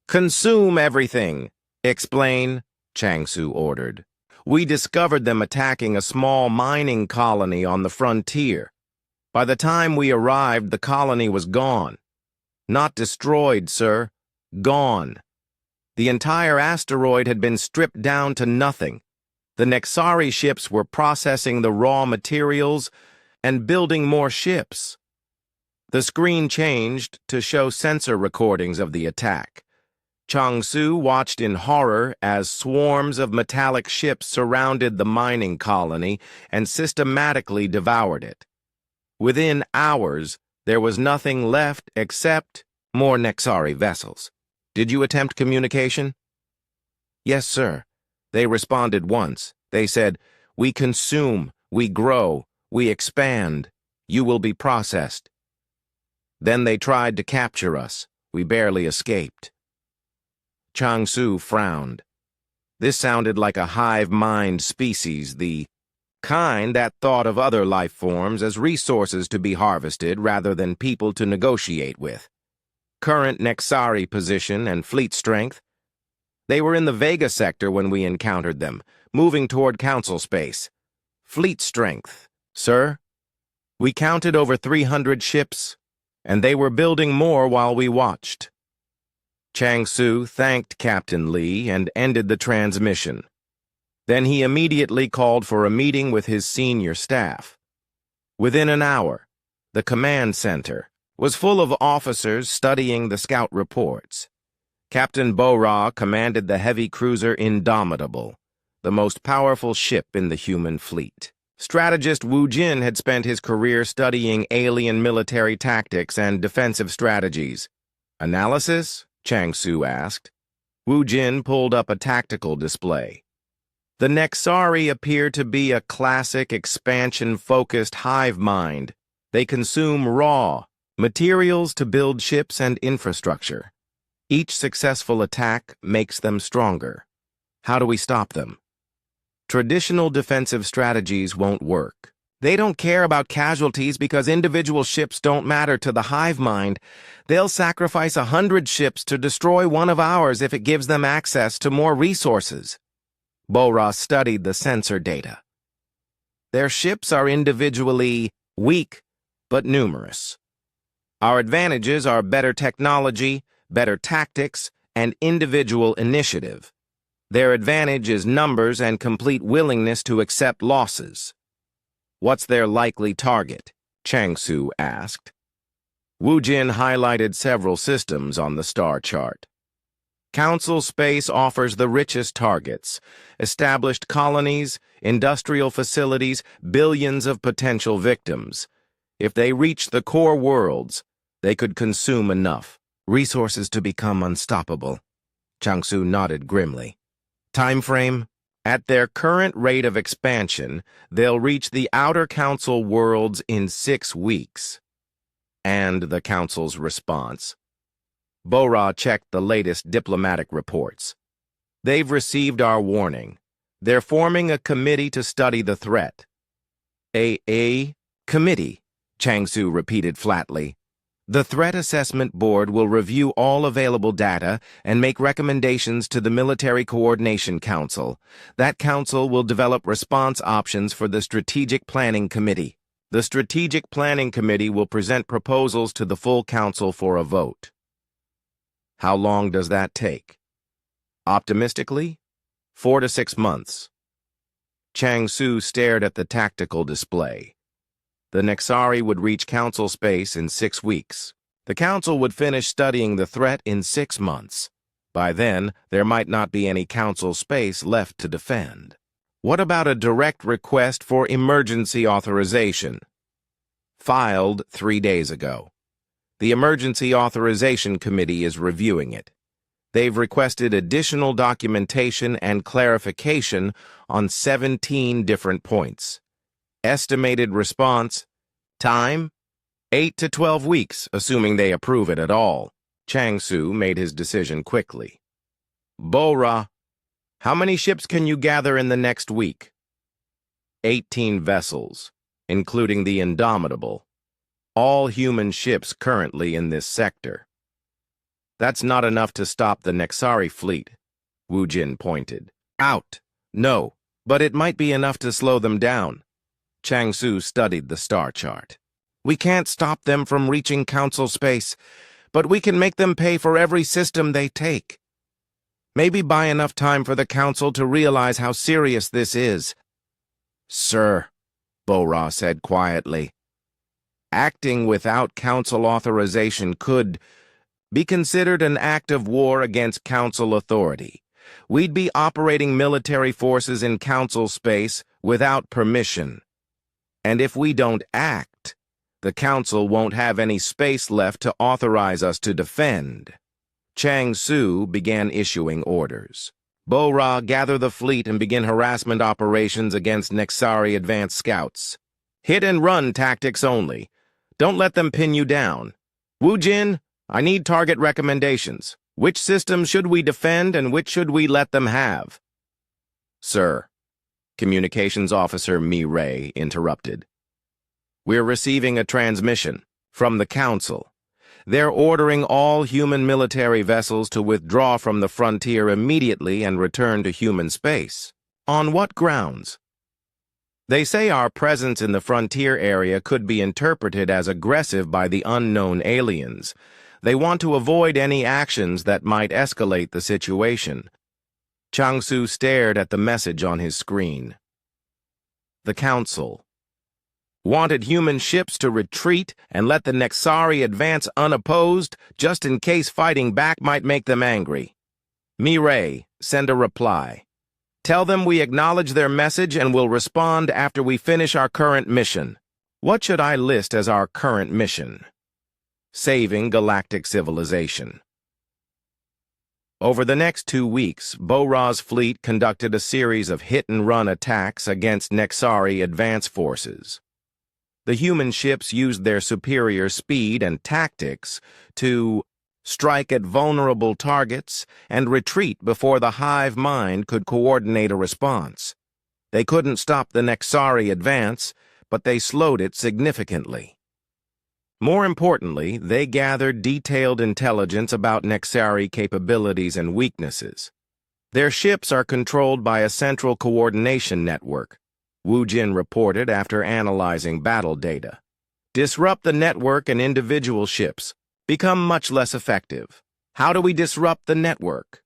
consume everything. Explain, Chang-Su ordered. We discovered them attacking a small mining colony on the frontier. By the time we arrived, the colony was gone. Not destroyed, sir. Gone. The entire asteroid had been stripped down to nothing. The Nexari ships were processing the raw materials and building more ships. The screen changed to show sensor recordings of the attack. Chang-Su watched in horror as swarms of metallic ships surrounded the mining colony and systematically devoured it. Within hours, there was nothing left except more Nexari vessels. Did you attempt communication? Yes, sir. They responded once. They said, we consume, we grow, we expand. You will be processed. Then they tried to capture us. We barely escaped. Chang-Su frowned. This sounded like a hive-mind species, the kind that thought of other life forms as resources to be harvested rather than people to negotiate with. Current Nexari position and fleet strength. They were in the Vega sector when we encountered them, moving toward Council space. Fleet strength, sir. We counted over 300 ships, and they were building more while we watched. Chang-Su thanked Captain Lee and ended the transmission. Then he immediately called for a meeting with his senior staff. Within an hour, the command center was full of officers studying the scout reports. Captain Bo-Ra commanded the heavy cruiser Indomitable, the most powerful ship in the human fleet. Strategist Wu Jin had spent his career studying alien military tactics and defensive strategies. Analysis? Chang-Su asked. Wu Jin pulled up a tactical display. The Nexari appear to be a classic expansion-focused hive mind. They consume raw materials to build ships and infrastructure. Each successful attack makes them stronger. How do we stop them? Traditional defensive strategies won't work. They don't care about casualties because individual ships don't matter to the hive mind. They'll sacrifice 100 ships to destroy one of ours if it gives them access to more resources. Bora studied the sensor data. Their ships are individually weak, but numerous. Our advantages are better technology, better tactics, and individual initiative. Their advantage is numbers and complete willingness to accept losses. What's their likely target? Changsu asked. Wu Jin highlighted several systems on the star chart. Council space offers the richest targets, established colonies, industrial facilities, billions of potential victims. If they reach the core worlds, they could consume enough resources to become unstoppable. Changsu nodded grimly. Time frame? At their current rate of expansion, they'll reach the outer council worlds in 6 weeks. And the council's response? Bora checked the latest diplomatic reports. They've received our warning. They're forming a committee to study the threat. A committee, Changsu repeated flatly. The Threat Assessment Board will review all available data and make recommendations to the Military Coordination Council. That council will develop response options for the Strategic Planning Committee. The Strategic Planning Committee will present proposals to the full council for a vote. How long does that take? Optimistically, 4 to 6 months. Changsu stared at the tactical display. The Nexari would reach council space in 6 weeks. The council would finish studying the threat in 6 months. By then, there might not be any council space left to defend. What about a direct request for emergency authorization? Filed 3 days ago. The Emergency Authorization Committee is reviewing it. They've requested additional documentation and clarification on 17 different points. Estimated response, time, 8 to 12 weeks, assuming they approve it at all. Changsu made his decision quickly. Bora, how many ships can you gather in the next week? 18 vessels, including the Indomitable. All human ships currently in this sector. That's not enough to stop the Nexari fleet, Wu Jin pointed. Out. No, but it might be enough to slow them down. Changsu studied the star chart. We can't stop them from reaching council space, but we can make them pay for every system they take. Maybe buy enough time for the council to realize how serious this is. Sir, Bora said quietly. Acting without council authorization could be considered an act of war against council authority. We'd be operating military forces in council space without permission. And if we don't act, the council won't have any space left to authorize us to defend. Changsu began issuing orders. Bora, gather the fleet and begin harassment operations against Nexari advanced scouts. Hit and run tactics only. Don't let them pin you down. Wu Jin, I need target recommendations. Which system should we defend and which should we let them have? Sir, Communications Officer Mi Ray interrupted. We're receiving a transmission from the Council. They're ordering all human military vessels to withdraw from the frontier immediately and return to human space. On what grounds? They say our presence in the frontier area could be interpreted as aggressive by the unknown aliens. They want to avoid any actions that might escalate the situation. Changsu stared at the message on his screen. The Council wanted human ships to retreat and let the Nexari advance unopposed, just in case fighting back might make them angry. Mireille, send a reply. Tell them we acknowledge their message and will respond after we finish our current mission. What should I list as our current mission? Saving galactic civilization. Over the next 2 weeks, Bo-Ra's fleet conducted a series of hit-and-run attacks against Nexari advance forces. The human ships used their superior speed and tactics to strike at vulnerable targets and retreat before the hive mind could coordinate a response. They couldn't stop the Nexari advance, but they slowed it significantly. More importantly, they gathered detailed intelligence about Nexari capabilities and weaknesses. Their ships are controlled by a central coordination network, Wu Jin reported after analyzing battle data. Disrupt the network and individual ships become much less effective. How do we disrupt the network?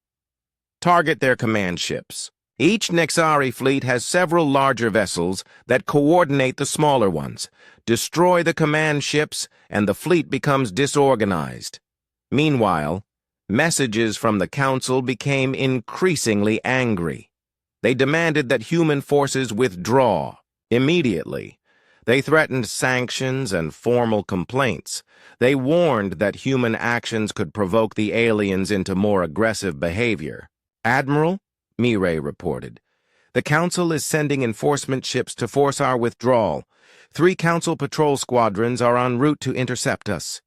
Target their command ships. Each Nexari fleet has several larger vessels that coordinate the smaller ones. Destroy the command ships, and the fleet becomes disorganized. Meanwhile, messages from the Council became increasingly angry. They demanded that human forces withdraw immediately. They threatened sanctions and formal complaints. They warned that human actions could provoke the aliens into more aggressive behavior. Admiral, Mireille reported, the Council is sending enforcement ships to force our withdrawal. 3 Council patrol squadrons are en route to intercept us.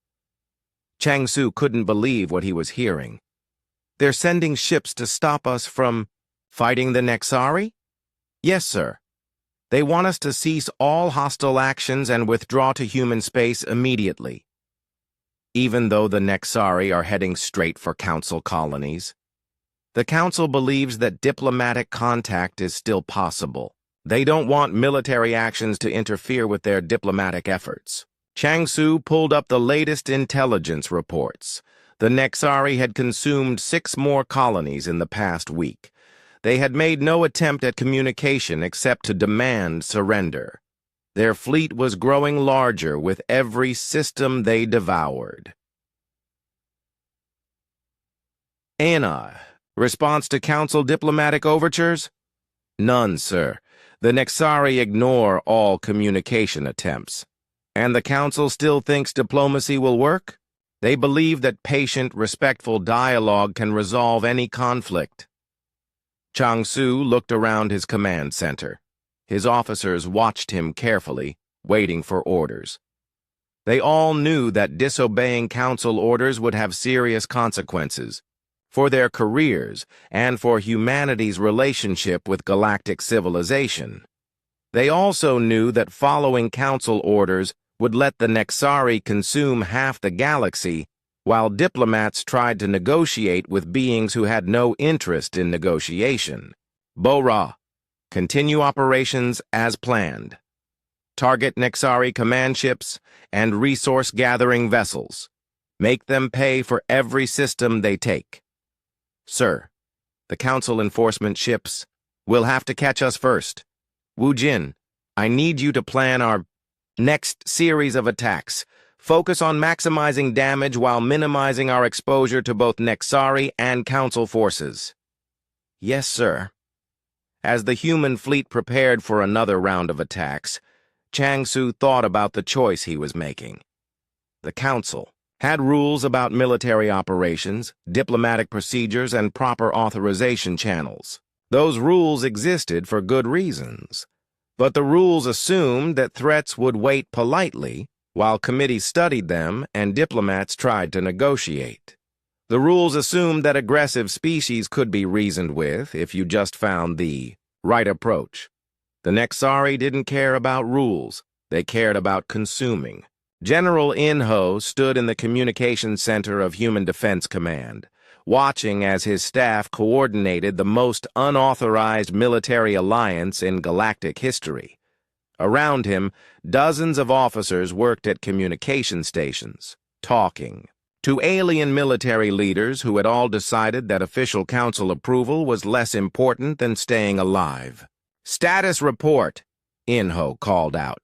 Chang Su couldn't believe what he was hearing. They're sending ships to stop us from fighting the Nexari? Yes, sir. They want us to cease all hostile actions and withdraw to human space immediately. Even though the Nexari are heading straight for Council colonies, the Council believes that diplomatic contact is still possible. They don't want military actions to interfere with their diplomatic efforts. Chang Su pulled up the latest intelligence reports. The Nexari had consumed 6 more colonies in the past week. They had made no attempt at communication except to demand surrender. Their fleet was growing larger with every system they devoured. Anna, response to Council diplomatic overtures? None, sir. The Nexari ignore all communication attempts. And the Council still thinks diplomacy will work? They believe that patient, respectful dialogue can resolve any conflict. Chang Su looked around his command center. His officers watched him carefully, waiting for orders. They all knew that disobeying Council orders would have serious consequences for their careers and for humanity's relationship with galactic civilization. They also knew that following Council orders would let the Nexari consume half the galaxy, while diplomats tried to negotiate with beings who had no interest in negotiation. Bo-Ra, continue operations as planned. Target Nexari command ships and resource-gathering vessels. Make them pay for every system they take. Sir, the Council enforcement ships will have to catch us first. Wu Jin, I need you to plan our next series of attacks. Focus on maximizing damage while minimizing our exposure to both Nexari and Council forces. Yes, sir. As the human fleet prepared for another round of attacks, Chang Su thought about the choice he was making. The Council had rules about military operations, diplomatic procedures, and proper authorization channels. Those rules existed for good reasons, but the rules assumed that threats would wait politely while committees studied them and diplomats tried to negotiate. The rules assumed that aggressive species could be reasoned with if you just found the right approach. The Nexari didn't care about rules. They cared about consuming. General In-Ho stood in the communications center of Human Defense Command, watching as his staff coordinated the most unauthorized military alliance in galactic history. Around him, dozens of officers worked at communication stations, talking to alien military leaders who had all decided that official Council approval was less important than staying alive. Status report, In-Ho called out.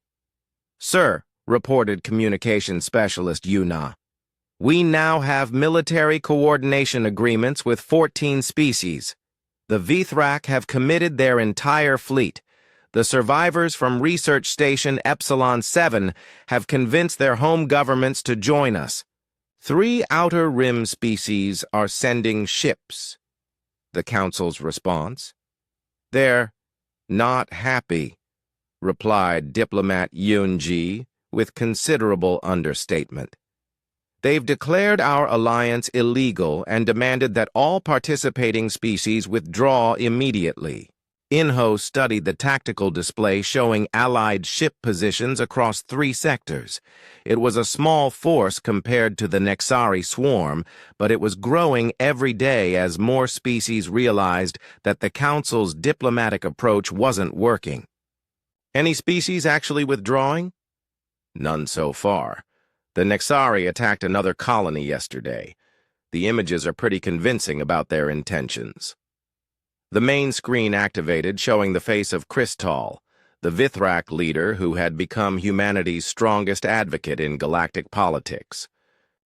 Sir, reported communications specialist Yuna, we now have military coordination agreements with 14 species. The Vithrak have committed their entire fleet. The survivors from Research Station Epsilon 7 have convinced their home governments to join us. 3 outer rim species are sending ships. The Council's response? They're not happy, replied diplomat Yunji with considerable understatement. They've declared our alliance illegal and demanded that all participating species withdraw immediately. Inho studied the tactical display showing Allied ship positions across 3 sectors. It was a small force compared to the Nexari swarm, but it was growing every day as more species realized that the Council's diplomatic approach wasn't working. Any species actually withdrawing? None so far. The Nexari attacked another colony yesterday. The images are pretty convincing about their intentions. The main screen activated, showing the face of Kristall, the Vithrak leader who had become humanity's strongest advocate in galactic politics.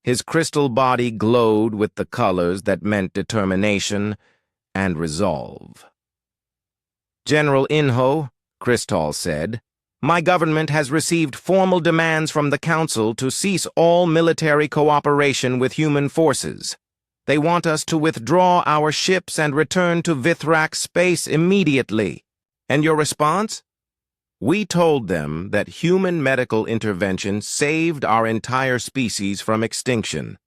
His crystal body glowed with the colors that meant determination and resolve. General Inho, Kristall said, my government has received formal demands from the Council to cease all military cooperation with human forces. They want us to withdraw our ships and return to Vithrak space immediately. And your response? We told them that human medical intervention saved our entire species from extinction.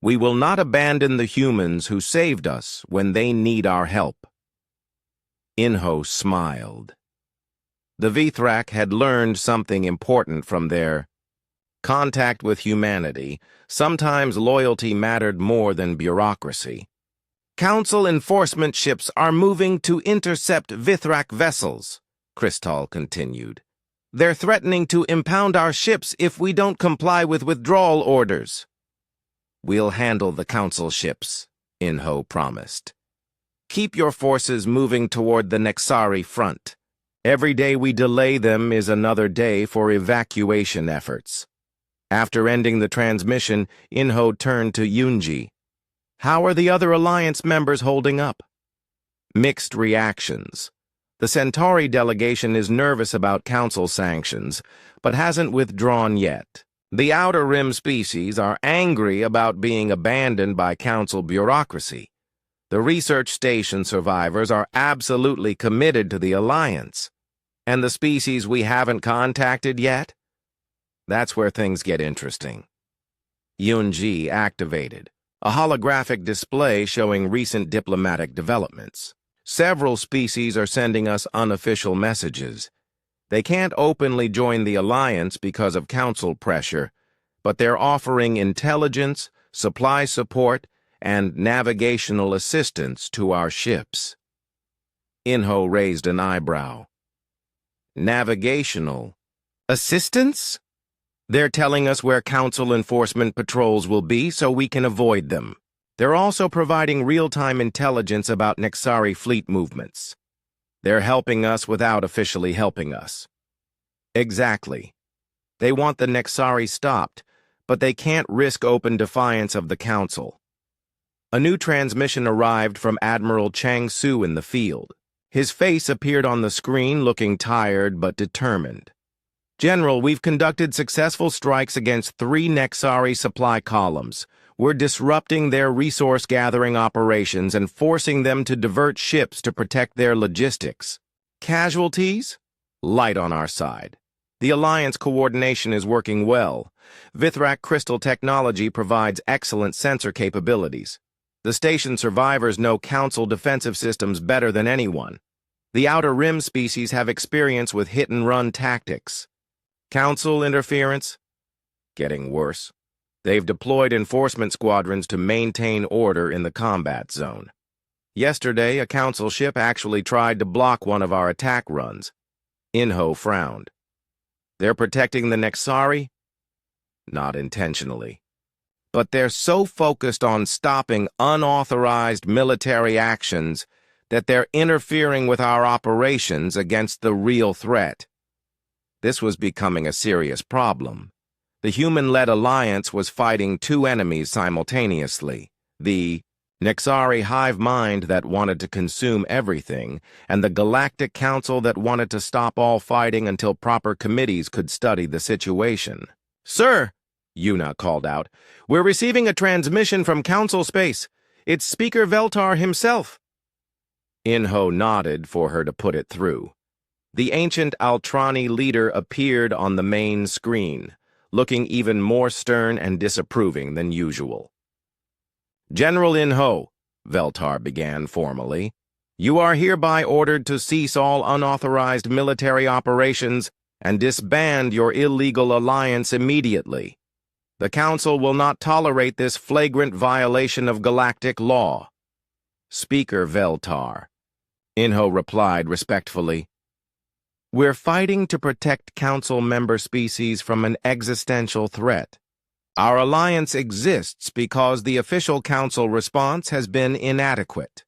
We will not abandon the humans who saved us when they need our help. Inho smiled. The Vithrak had learned something important from their contact with humanity. Sometimes loyalty mattered more than bureaucracy. Council enforcement ships are moving to intercept Vithrak vessels, Kristall continued. They're threatening to impound our ships if we don't comply with withdrawal orders. We'll handle the Council ships, Inho promised. Keep your forces moving toward the Nexari front. Every day we delay them is another day for evacuation efforts. After ending the transmission, Inho turned to Yunji. How are the other Alliance members holding up? Mixed reactions. The Centauri delegation is nervous about Council sanctions, but hasn't withdrawn yet. The Outer Rim species are angry about being abandoned by Council bureaucracy. The research station survivors are absolutely committed to the Alliance. And the species we haven't contacted yet? That's where things get interesting. Yunji activated. A holographic display showing recent diplomatic developments. Several species are sending us unofficial messages. They can't openly join the Alliance because of Council pressure, but they're offering intelligence, supply support, and navigational assistance to our ships. Inho raised an eyebrow. Navigational assistance? They're telling us where Council enforcement patrols will be so we can avoid them. They're also providing real-time intelligence about Nexari fleet movements. They're helping us without officially helping us. Exactly. They want the Nexari stopped, but they can't risk open defiance of the Council. A new transmission arrived from Admiral Chang Su in the field. His face appeared on the screen looking tired but determined. General, we've conducted successful strikes against 3 Nexari supply columns. We're disrupting their resource-gathering operations and forcing them to divert ships to protect their logistics. Casualties? Light on our side. The Alliance coordination is working well. Vithrak crystal technology provides excellent sensor capabilities. The station survivors know Council defensive systems better than anyone. The Outer Rim species have experience with hit-and-run tactics. Council interference? Getting worse. They've deployed enforcement squadrons to maintain order in the combat zone. Yesterday, a Council ship actually tried to block one of our attack runs. Inho frowned. They're protecting the Nexari? Not intentionally. But they're so focused on stopping unauthorized military actions that they're interfering with our operations against the real threat. This was becoming a serious problem. The human-led alliance was fighting 2 enemies simultaneously, the Nexari hive mind that wanted to consume everything, and the Galactic Council that wanted to stop all fighting until proper committees could study the situation. Sir! Yuna called out. "We're receiving a transmission from Council Space. It's Speaker Veltar himself." Inho nodded for her to put it through. The ancient Altrani leader appeared on the main screen, looking even more stern and disapproving than usual. "General Inho," Veltar began formally, "you are hereby ordered to cease all unauthorized military operations and disband your illegal alliance immediately. The Council will not tolerate this flagrant violation of galactic law." "Speaker Veltar," Inho replied respectfully, "we're fighting to protect Council member species from an existential threat. Our alliance exists because the official Council response has been inadequate.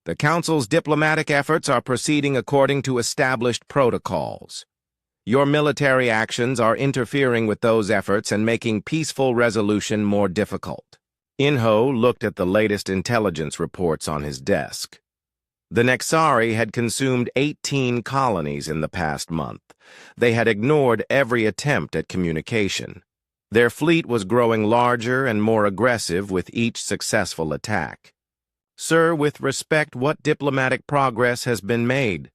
The Council's diplomatic efforts are proceeding according to established protocols. Your military actions are interfering with those efforts and making peaceful resolution more difficult." Inho looked at the latest intelligence reports on his desk. The Nexari had consumed 18 colonies in the past month. They had ignored every attempt at communication. Their fleet was growing larger and more aggressive with each successful attack. "Sir, with respect, what diplomatic progress has been made?"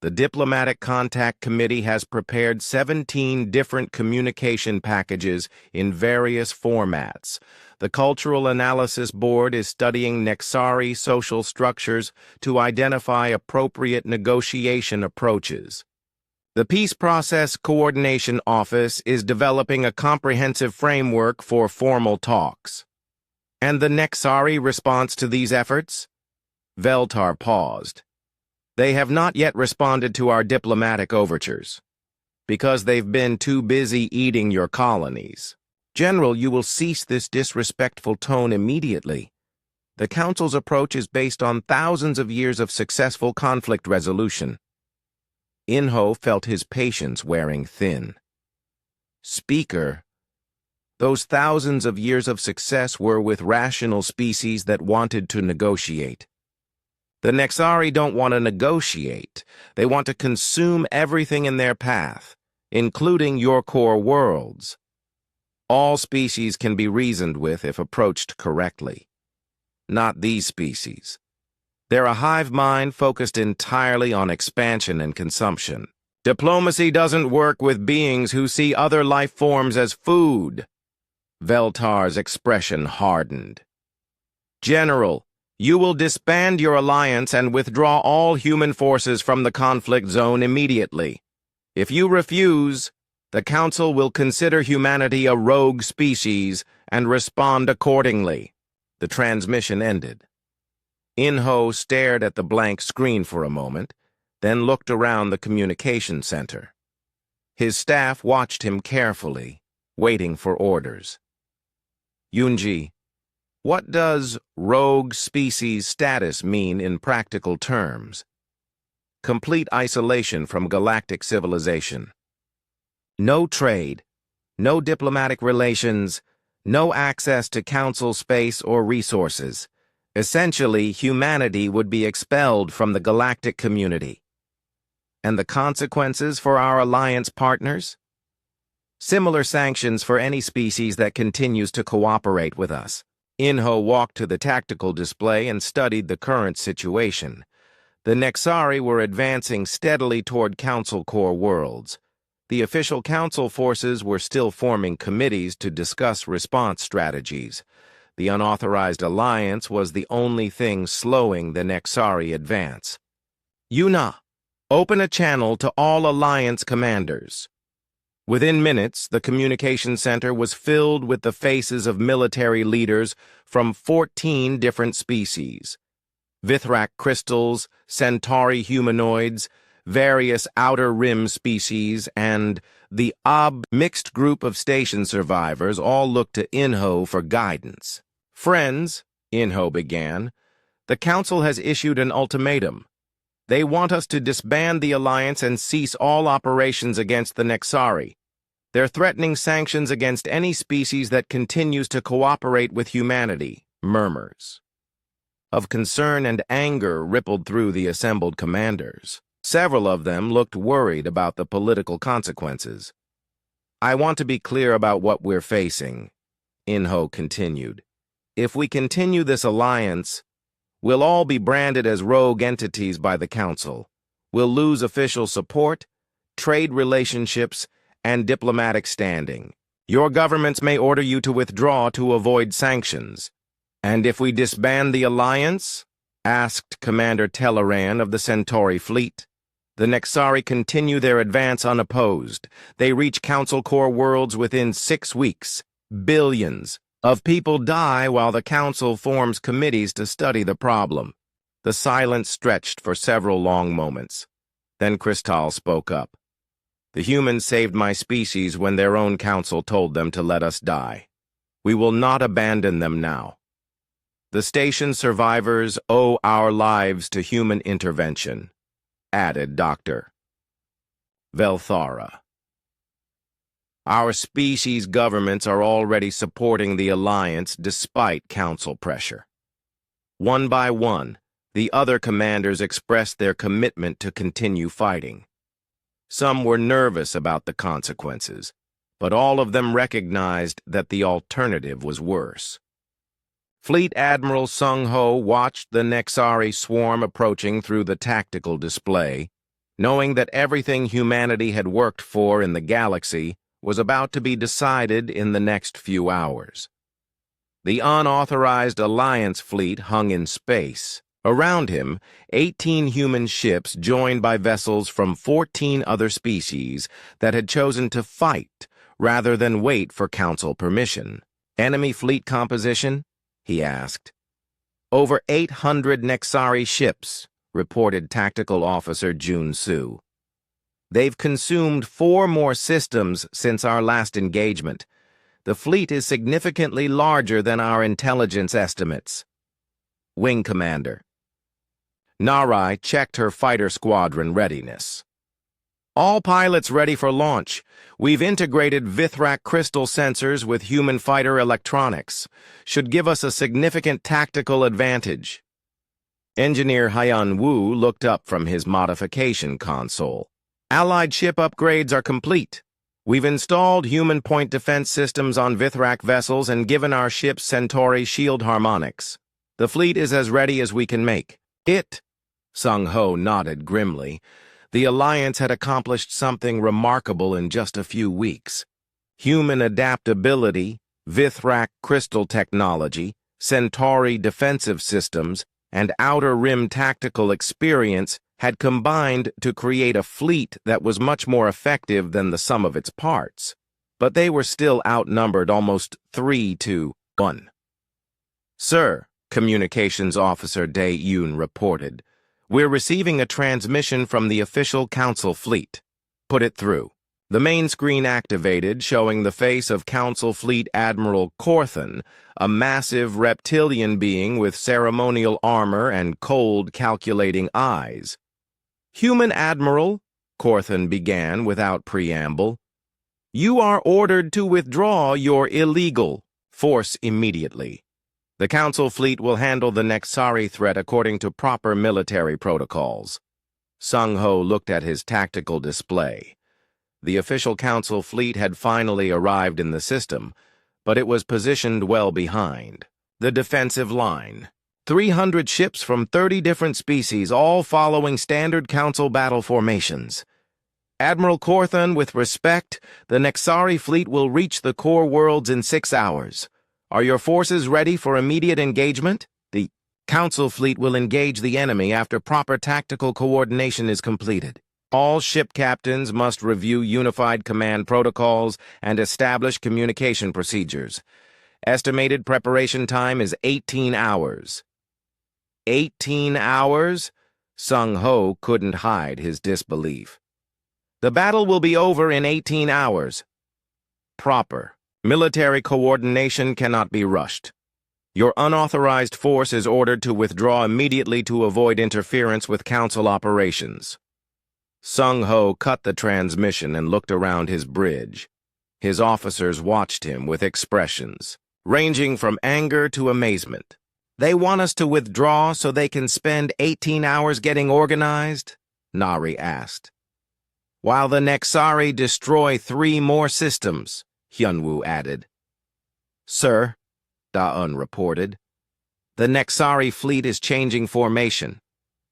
"The Diplomatic Contact Committee has prepared 17 different communication packages in various formats. The Cultural Analysis Board is studying Nexari social structures to identify appropriate negotiation approaches. The Peace Process Coordination Office is developing a comprehensive framework for formal talks." "And the Nexari response to these efforts?" Veltar paused. "They have not yet responded to our diplomatic overtures, because they've been too busy eating your colonies. General, you will cease this disrespectful tone immediately. The Council's approach is based on thousands of years of successful conflict resolution." Inho felt his patience wearing thin. "Speaker, those thousands of years of success were with rational species that wanted to negotiate. The Nexari don't want to negotiate. They want to consume everything in their path, including your core worlds. All species can be reasoned with if approached correctly. Not these species. They're a hive mind focused entirely on expansion and consumption. Diplomacy doesn't work with beings who see other life forms as food." Veltar's expression hardened. "General, you will disband your alliance and withdraw all human forces from the conflict zone immediately. If you refuse, the Council will consider humanity a rogue species and respond accordingly." The transmission ended. Inho stared at the blank screen for a moment, then looked around the communication center. His staff watched him carefully, waiting for orders. "Yunji, what does rogue species status mean in practical terms?" "Complete isolation from galactic civilization. No trade, no diplomatic relations, no access to Council space or resources. Essentially, humanity would be expelled from the galactic community." "And the consequences for our alliance partners?" "Similar sanctions for any species that continues to cooperate with us." Inho walked to the tactical display and studied the current situation. The Nexari were advancing steadily toward Council core worlds. The official Council forces were still forming committees to discuss response strategies. The unauthorized alliance was the only thing slowing the Nexari advance. "Yuna, open a channel to all alliance commanders." Within minutes, the communication center was filled with the faces of military leaders from 14 different species. Vithrak crystals, Centauri humanoids, various outer rim species, and the mixed group of station survivors all looked to Inho for guidance. "Friends," Inho began, "the Council has issued an ultimatum. They want us to disband the alliance and cease all operations against the Nexari. They're threatening sanctions against any species that continues to cooperate with humanity." Murmurs of concern and anger rippled through the assembled commanders. Several of them looked worried about the political consequences. I want to be clear about what we're facing, Inho continued. If we continue this alliance, we'll all be branded as rogue entities by the Council. We'll lose official support, trade relationships, and diplomatic standing. Your governments may order you to withdraw to avoid sanctions. And if we disband the alliance? Asked Commander Telleran of the Centauri fleet. The Nexari continue their advance unopposed. They reach Council Core worlds within 6 weeks. Billions of people die while the Council forms committees to study the problem. The silence stretched for several long moments. Then Krystal spoke up. The humans saved my species when their own council told them to let us die. We will not abandon them now. The station survivors owe our lives to human intervention, added Dr. Velthara. Our species' governments are already supporting the alliance despite council pressure. One by one, the other commanders expressed their commitment to continue fighting. Some were nervous about the consequences, but all of them recognized that the alternative was worse. Fleet Admiral Sung Ho watched the Nexari swarm approaching through the tactical display, knowing that everything humanity had worked for in the galaxy was about to be decided in the next few hours. The unauthorized Alliance fleet hung in space. Around him, 18 human ships joined by vessels from 14 other species that had chosen to fight rather than wait for Council permission. Enemy fleet composition? He asked. Over 800 Nexari ships, reported Tactical Officer Jun Su. They've consumed 4 more systems since our last engagement. The fleet is significantly larger than our intelligence estimates. Wing Commander. Narai checked her fighter squadron readiness. All pilots ready for launch. We've integrated Vithrak crystal sensors with human fighter electronics. Should give us a significant tactical advantage. Engineer Haiyan Wu looked up from his modification console. Allied ship upgrades are complete. We've installed human point defense systems on Vithrak vessels and given our ships Centauri shield harmonics. The fleet is as ready as we can make. Sung Ho nodded grimly. The Alliance had accomplished something remarkable in just a few weeks. Human adaptability, Vithrak crystal technology, Centauri defensive systems, and Outer Rim tactical experience had combined to create a fleet that was much more effective than the sum of its parts. But they were still outnumbered almost 3-1. Sir, Communications Officer Dae Yoon reported, we're receiving a transmission from the official Council fleet. Put it through. The main screen activated, showing the face of Council Fleet Admiral Corthan, a massive reptilian being with ceremonial armor and cold, calculating eyes. Human Admiral, Corthan began without preamble, you are ordered to withdraw your illegal force immediately. The Council fleet will handle the Nexari threat according to proper military protocols. Sung Ho looked at his tactical display. The official Council fleet had finally arrived in the system, but it was positioned well behind. The defensive line. 300 ships from 30 different species, all following standard Council battle formations. Admiral Corthan, with respect, the Nexari fleet will reach the core worlds in 6 hours. Are your forces ready for immediate engagement? The Council fleet will engage the enemy after proper tactical coordination is completed. All ship captains must review unified command protocols and establish communication procedures. Estimated preparation time is 18 hours. 18 hours? Sung Ho couldn't hide his disbelief. The battle will be over in 18 hours. Proper. Military coordination cannot be rushed. Your unauthorized force is ordered to withdraw immediately to avoid interference with Council operations. Sung Ho cut the transmission and looked around his bridge. His officers watched him with expressions, ranging from anger to amazement. They want us to withdraw so they can spend 18 hours getting organized? Nari asked. while the Nexari destroy 3 more systems, Hyunwoo added. Sir, Da-un reported, the Nexari fleet is changing formation.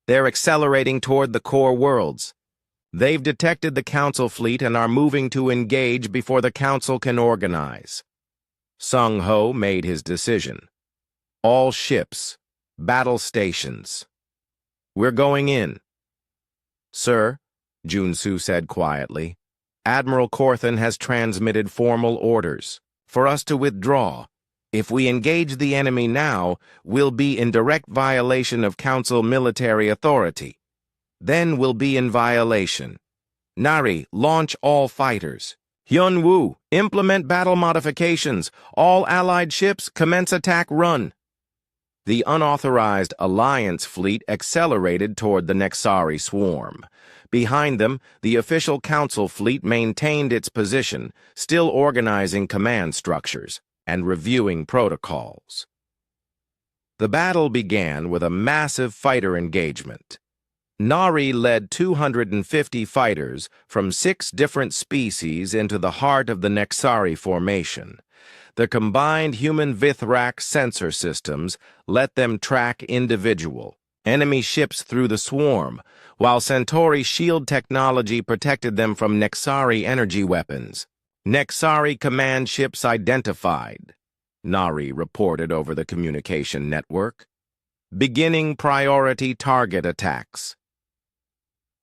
They're accelerating toward the core worlds. They've detected the Council fleet and are moving to engage before the Council can organize. Sung-ho made his decision. All ships, battle stations. We're going in. Sir, Junsu said quietly, Admiral Corthan has transmitted formal orders for us to withdraw. If we engage the enemy now, we'll be in direct violation of Council military authority. Then we'll be in violation. Nari, launch all fighters. Hyunwoo, implement battle modifications. All Allied ships, commence attack run. The unauthorized Alliance fleet accelerated toward the Nexari swarm. Behind them, the official Council fleet maintained its position, still organizing command structures and reviewing protocols. The battle began with a massive fighter engagement. Nari led 250 fighters from 6 different species into the heart of the Nexari formation. The combined human-Vithrak sensor systems let them track individual enemy ships through the swarm, while Centauri shield technology protected them from Nexari energy weapons. Nexari command ships identified, Nari reported over the communication network. Beginning priority target attacks.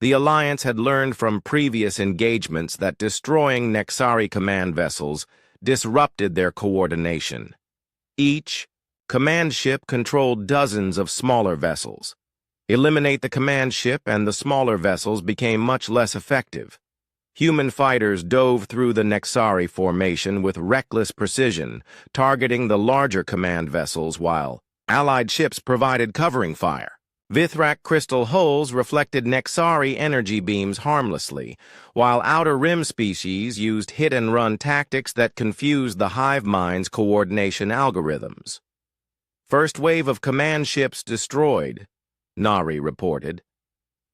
The Alliance had learned from previous engagements that destroying Nexari command vessels disrupted their coordination. Each command ship controlled dozens of smaller vessels. Eliminate the command ship and the smaller vessels became much less effective. Human fighters dove through the Nexari formation with reckless precision, targeting the larger command vessels while Allied ships provided covering fire. Vithrak crystal hulls reflected Nexari energy beams harmlessly, while Outer Rim species used hit-and-run tactics that confused the hive mind's coordination algorithms. First wave of command ships destroyed, Nari reported.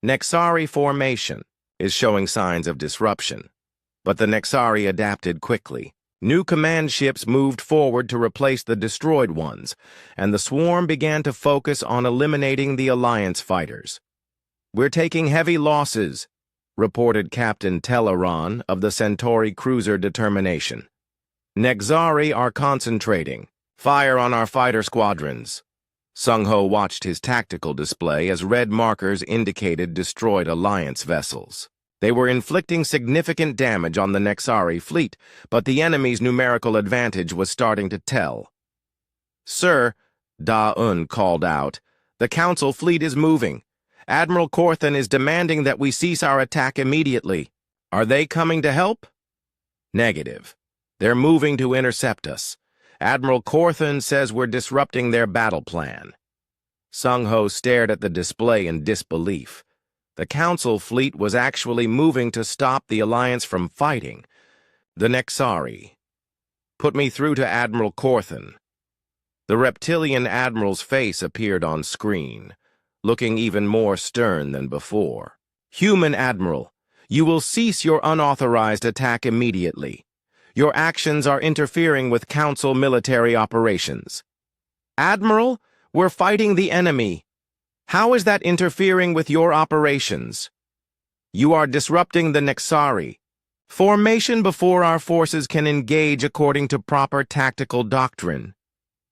Nexari formation is showing signs of disruption, but the Nexari adapted quickly. New command ships moved forward to replace the destroyed ones, and the swarm began to focus on eliminating the Alliance fighters. We're taking heavy losses, reported Captain Teleron of the Centauri cruiser Determination. Nexari are concentrating. Fire on our fighter squadrons. Sung-ho watched his tactical display as red markers indicated destroyed Alliance vessels. They were inflicting significant damage on the Nexari fleet, but the enemy's numerical advantage was starting to tell. Sir, Da-un called out, the Council fleet is moving. Admiral Corthan is demanding that we cease our attack immediately. Are they coming to help? Negative. They're moving to intercept us. Admiral Corthan says we're disrupting their battle plan. Sung-ho stared at the display in disbelief. The Council fleet was actually moving to stop the Alliance from fighting. The Nexari. Put me through to Admiral Corthan. The reptilian admiral's face appeared on screen, looking even more stern than before. Human Admiral, you will cease your unauthorized attack immediately. Your actions are interfering with Council military operations. Admiral, we're fighting the enemy. How is that interfering with your operations? You are disrupting the Nexari. Formation before our forces can engage according to proper tactical doctrine.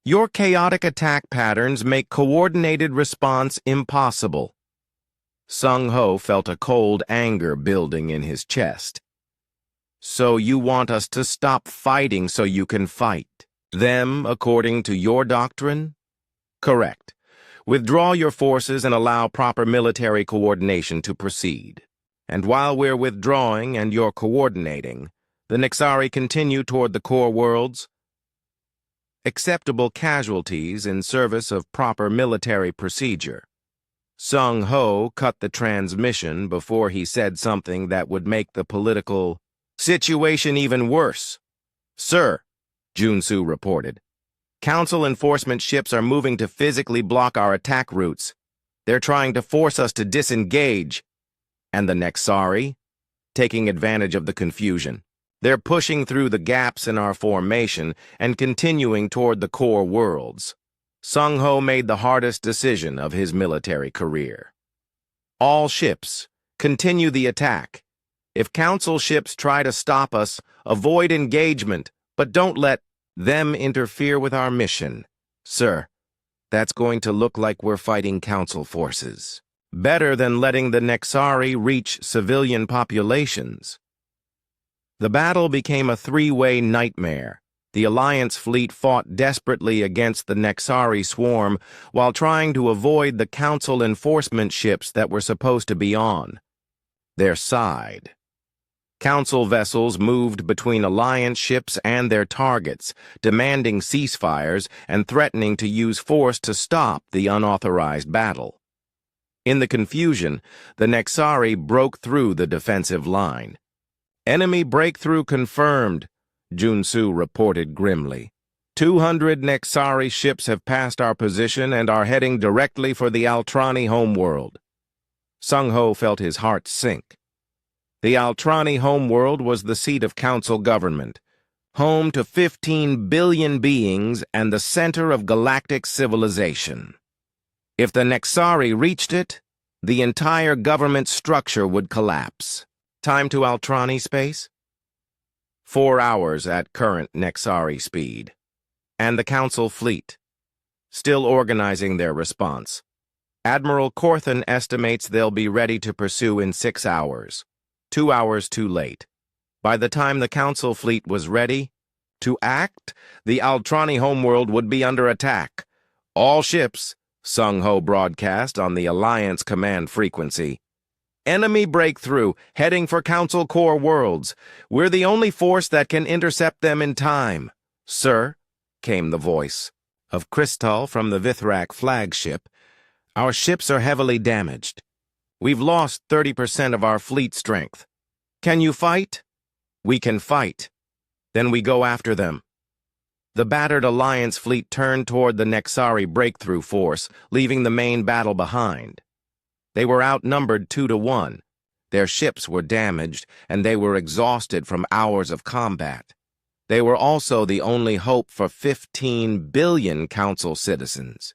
Your chaotic attack patterns make coordinated response impossible. Sung-ho felt a cold anger building in his chest. So you want us to stop fighting so you can fight them according to your doctrine? Correct. Withdraw your forces and allow proper military coordination to proceed. And while we're withdrawing and you're coordinating, the Nexari continue toward the core worlds. Acceptable casualties in service of proper military procedure. Sung-ho cut the transmission before he said something that would make the political situation even worse. Sir, Junsu reported. Council enforcement ships are moving to physically block our attack routes. They're trying to force us to disengage. And the Nexari? taking advantage of the confusion. They're pushing through the gaps in our formation and continuing toward the core worlds. Sung-Ho made the hardest decision of his military career. All ships, continue the attack. If Council ships try to stop us, avoid engagement, but don't let them interfere with our mission. Sir, that's going to look like we're fighting Council forces. Better than letting the Nexari reach civilian populations. The battle became a three-way nightmare. The Alliance fleet fought desperately against the Nexari swarm while trying to avoid the Council enforcement ships that were supposed to be on their side. Council vessels moved between Alliance ships and their targets, demanding ceasefires and threatening to use force to stop the unauthorized battle. In the confusion, the Nexari broke through the defensive line. Enemy breakthrough confirmed, Junsu reported grimly. 200 Nexari ships have passed our position and are heading directly for the Altrani homeworld. Sung-Ho felt his heart sink. The Altrani homeworld was the seat of Council government, home to 15 billion beings and the center of galactic civilization. If the Nexari reached it, the entire government structure would collapse. Time to Altrani space? 4 hours at current Nexari speed. And the Council fleet, still organizing their response. Admiral Corthan estimates they'll be ready to pursue in 6 hours. 2 hours too late. By the time the Council fleet was ready to act, the Altrani homeworld would be under attack. All ships, Sung-Ho broadcast on the Alliance command frequency. Enemy breakthrough, heading for Council core worlds. We're the only force that can intercept them in time. Sir, came the voice of Crystal from the Vithrak flagship, our ships are heavily damaged. We've lost 30% of our fleet strength. Can you fight? We can fight. Then we go after them. The battered Alliance fleet turned toward the Nexari breakthrough force, leaving the main battle behind. They were outnumbered 2-1. Their ships were damaged, and they were exhausted from hours of combat. They were also the only hope for 15 billion Council citizens.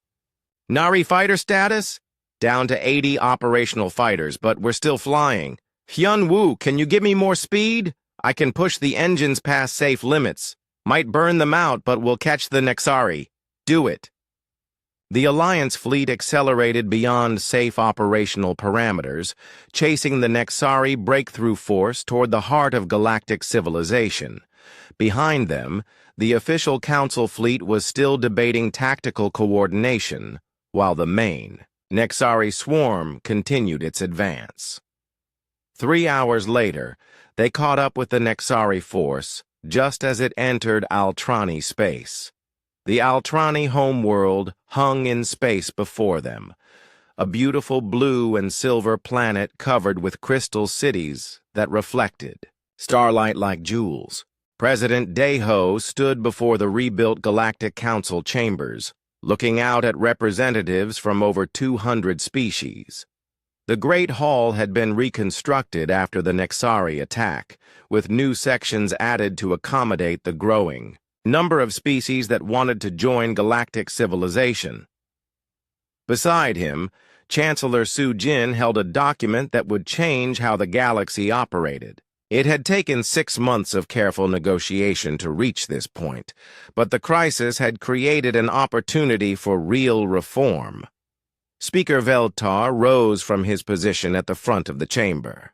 Nari fighter status? Down to 80 operational fighters, but we're still flying. Hyun-Woo, can you give me more speed? I can push the engines past safe limits. Might burn them out, but we'll catch the Nexari. Do it. The Alliance fleet accelerated beyond safe operational parameters, chasing the Nexari breakthrough force toward the heart of galactic civilization. Behind them, the official Council fleet was still debating tactical coordination, while the main Nexari swarm continued its advance. 3 hours later, they caught up with the Nexari force just as it entered Altrani space. The Altrani homeworld hung in space before them, a beautiful blue and silver planet covered with crystal cities that reflected starlight like jewels. President Daeho stood before the rebuilt Galactic Council chambers, looking out at representatives from over 200 species. The Great Hall had been reconstructed after the Nexari attack, with new sections added to accommodate the growing number of species that wanted to join galactic civilization. Beside him, Chancellor Su Jin held a document that would change how the galaxy operated. It had taken 6 months of careful negotiation to reach this point, but the crisis had created an opportunity for real reform. Speaker Veltar rose from his position at the front of the chamber.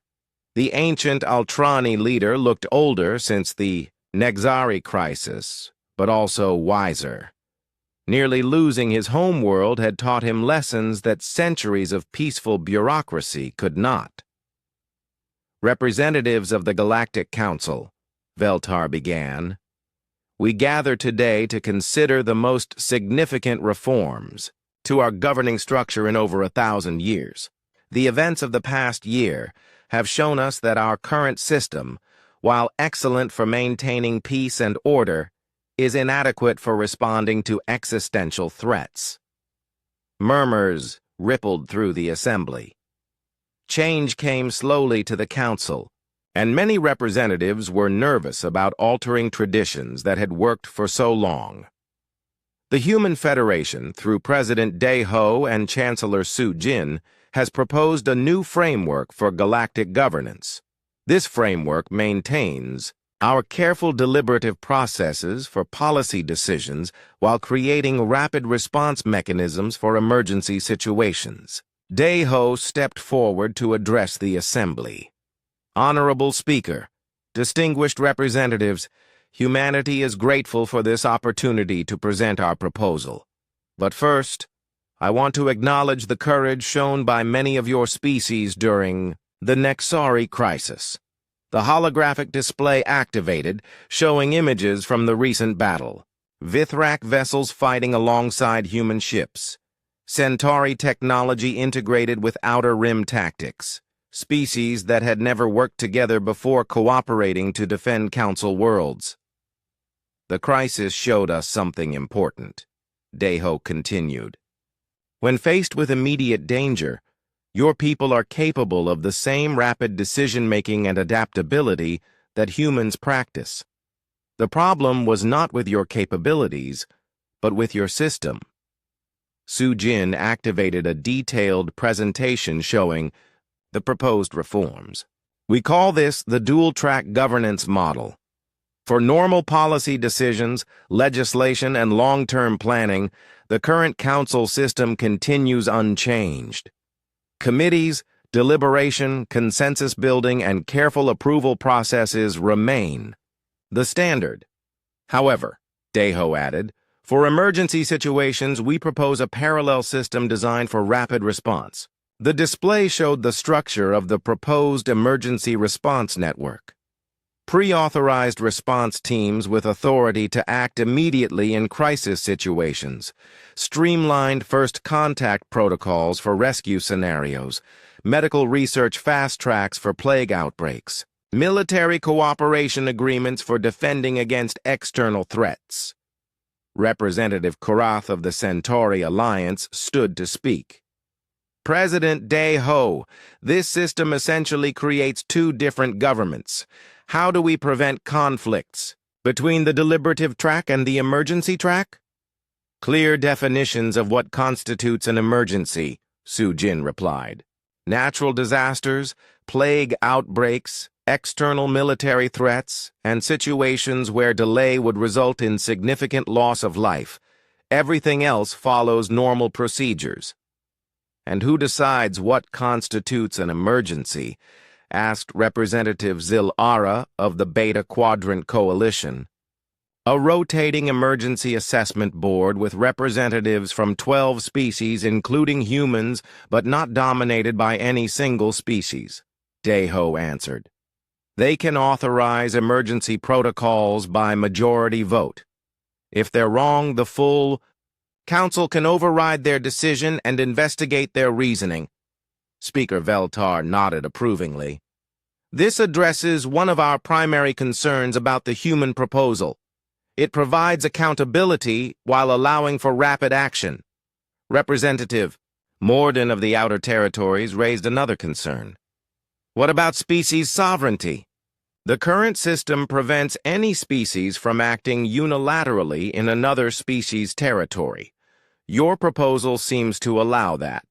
The ancient Altrani leader looked older since the Nexari crisis, but also wiser. Nearly losing his homeworld had taught him lessons that centuries of peaceful bureaucracy could not. Representatives of the Galactic Council, Veltar began, we gather today to consider the most significant reforms to our governing structure in over 1,000 years. The events of the past year have shown us that our current system, while excellent for maintaining peace and order, is inadequate for responding to existential threats. Murmurs rippled through the assembly. Change came slowly to the council, and many representatives were nervous about altering traditions that had worked for so long. The Human Federation, through President Dae-ho and Chancellor Su-jin, has proposed a new framework for galactic governance. This framework maintains our careful deliberative processes for policy decisions while creating rapid response mechanisms for emergency situations. Dae-ho stepped forward to address the assembly. Honorable Speaker, distinguished representatives, humanity is grateful for this opportunity to present our proposal. But first, I want to acknowledge the courage shown by many of your species during the Nexari crisis. The holographic display activated, showing images from the recent battle. Vithrak vessels fighting alongside human ships. Centauri technology integrated with Outer Rim tactics. Species that had never worked together before cooperating to defend Council worlds. The crisis showed us something important, Dae-ho continued. When faced with immediate danger, your people are capable of the same rapid decision-making and adaptability that humans practice. The problem was not with your capabilities, but with your system. Su-jin activated a detailed presentation showing the proposed reforms. We call this the dual-track governance model. For normal policy decisions, legislation, and long-term planning, the current council system continues unchanged. Committees, deliberation, consensus building, and careful approval processes remain the standard. However, Dae-ho added, for emergency situations, we propose a parallel system designed for rapid response. The display showed the structure of the proposed emergency response network. Pre-authorized response teams with authority to act immediately in crisis situations, streamlined first contact protocols for rescue scenarios, medical research fast tracks for plague outbreaks, military cooperation agreements for defending against external threats. Representative Korath of the Centauri Alliance stood to speak. President Dae-ho, this system essentially creates two different governments. How do we prevent conflicts between the deliberative track and the emergency track? Clear definitions of what constitutes an emergency, Su-jin replied. Natural disasters, plague outbreaks, external military threats, and situations where delay would result in significant loss of life. Everything else follows normal procedures. And who decides what constitutes an emergency? Asked Representative Zil-Ara of the Beta Quadrant Coalition. A rotating emergency assessment board with representatives from 12 species, including humans, but not dominated by any single species, Dae-ho answered. They can authorize emergency protocols by majority vote. If they're wrong, the full Council can override their decision and investigate their reasoning. Speaker Veltar nodded approvingly. This addresses one of our primary concerns about the human proposal. It provides accountability while allowing for rapid action. Representative Morden of the Outer Territories raised another concern. What about species sovereignty? The current system prevents any species from acting unilaterally in another species' territory. Your proposal seems to allow that.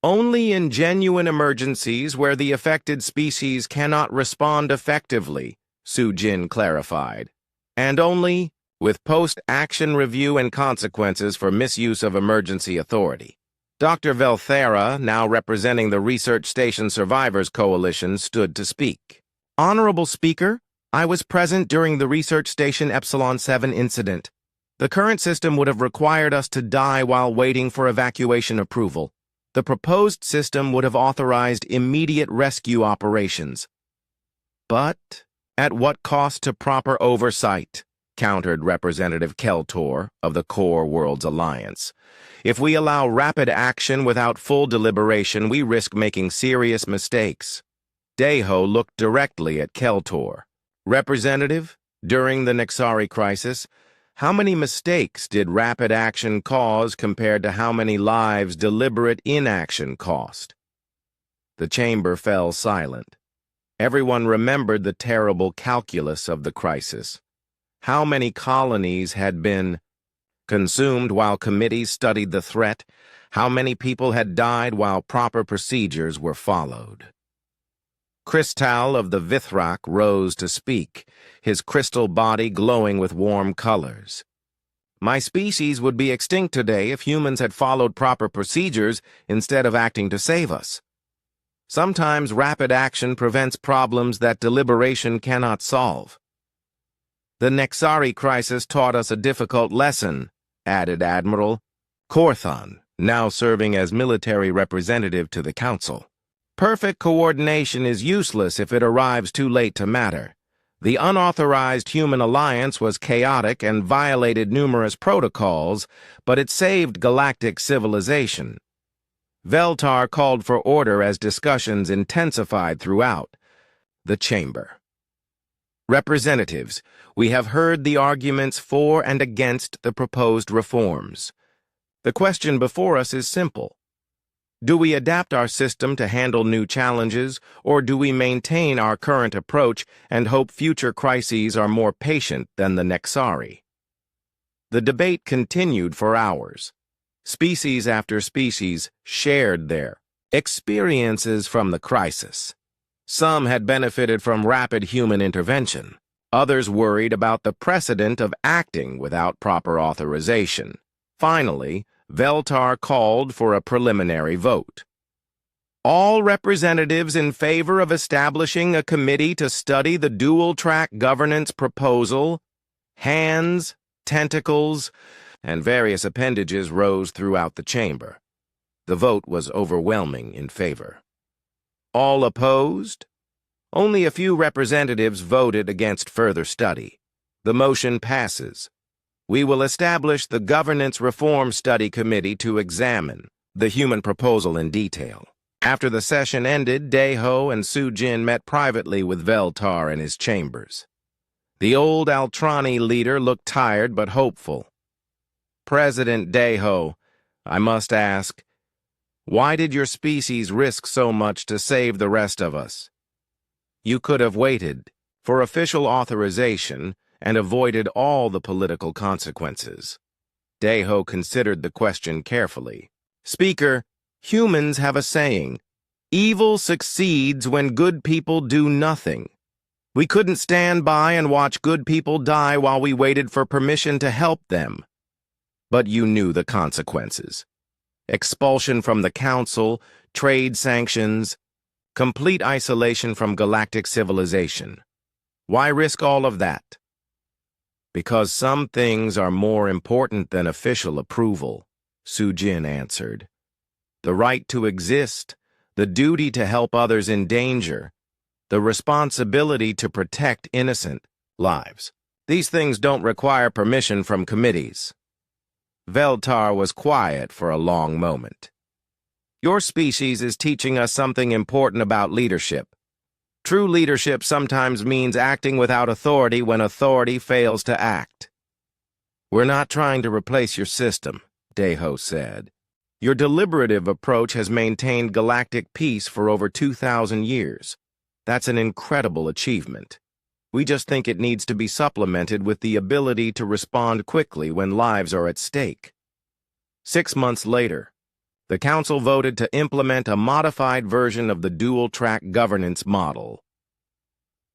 Only in genuine emergencies where the affected species cannot respond effectively, Su-jin clarified, and only with post-action review and consequences for misuse of emergency authority. Dr. Velthera, now representing the Research Station Survivors Coalition, stood to speak. Honorable Speaker, I was present during the Research Station Epsilon 7 incident. The current system would have required us to die while waiting for evacuation approval. The proposed system would have authorized immediate rescue operations. But at what cost to proper oversight? Countered Representative Keltor of the Core Worlds Alliance. If we allow rapid action without full deliberation, we risk making serious mistakes. Dae-ho looked directly at Keltor. Representative, during the Nexari crisis, how many mistakes did rapid action cause compared to how many lives deliberate inaction cost? The chamber fell silent. Everyone remembered the terrible calculus of the crisis. How many colonies had been consumed while committees studied the threat? How many people had died while proper procedures were followed? Crystal of the Vithrak rose to speak, his crystal body glowing with warm colors. My species would be extinct today if humans had followed proper procedures instead of acting to save us. Sometimes rapid action prevents problems that deliberation cannot solve. The Nexari crisis taught us a difficult lesson, added Admiral Corthon, now serving as military representative to the Council. Perfect coordination is useless if it arrives too late to matter. The unauthorized human alliance was chaotic and violated numerous protocols, but it saved galactic civilization. Veltar called for order as discussions intensified throughout the chamber. Representatives, we have heard the arguments for and against the proposed reforms. The question before us is simple. Do we adapt our system to handle new challenges, or do we maintain our current approach and hope future crises are more patient than the Nexari? The debate continued for hours. Species after species shared their experiences from the crisis. Some had benefited from rapid human intervention. Others worried about the precedent of acting without proper authorization. Finally, Veltar called for a preliminary vote. All representatives in favor of establishing a committee to study the dual-track governance proposal, hands, tentacles, and various appendages rose throughout the chamber. The vote was overwhelming in favor. All opposed? Only a few representatives voted against further study. The motion passes. We will establish the Governance Reform Study Committee to examine the human proposal in detail. After the session ended, Deho and Sujin met privately with Veltar in his chambers. The old Altrani leader looked tired but hopeful. President Deho, I must ask, why did your species risk so much to save the rest of us? You could have waited for official authorization and avoided all the political consequences. Deho considered the question carefully. Speaker, humans have a saying, evil succeeds when good people do nothing. We couldn't stand by and watch good people die while we waited for permission to help them. But you knew the consequences. Expulsion from the Council, trade sanctions, complete isolation from galactic civilization. Why risk all of that? Because some things are more important than official approval, Sujin answered. The right to exist, the duty to help others in danger, the responsibility to protect innocent lives. These things don't require permission from committees. Veltar was quiet for a long moment. Your species is teaching us something important about leadership. True leadership sometimes means acting without authority when authority fails to act. We're not trying to replace your system, Deho said. Your deliberative approach has maintained galactic peace for over 2,000 years. That's an incredible achievement. We just think it needs to be supplemented with the ability to respond quickly when lives are at stake. 6 months later, the Council voted to implement a modified version of the dual-track governance model.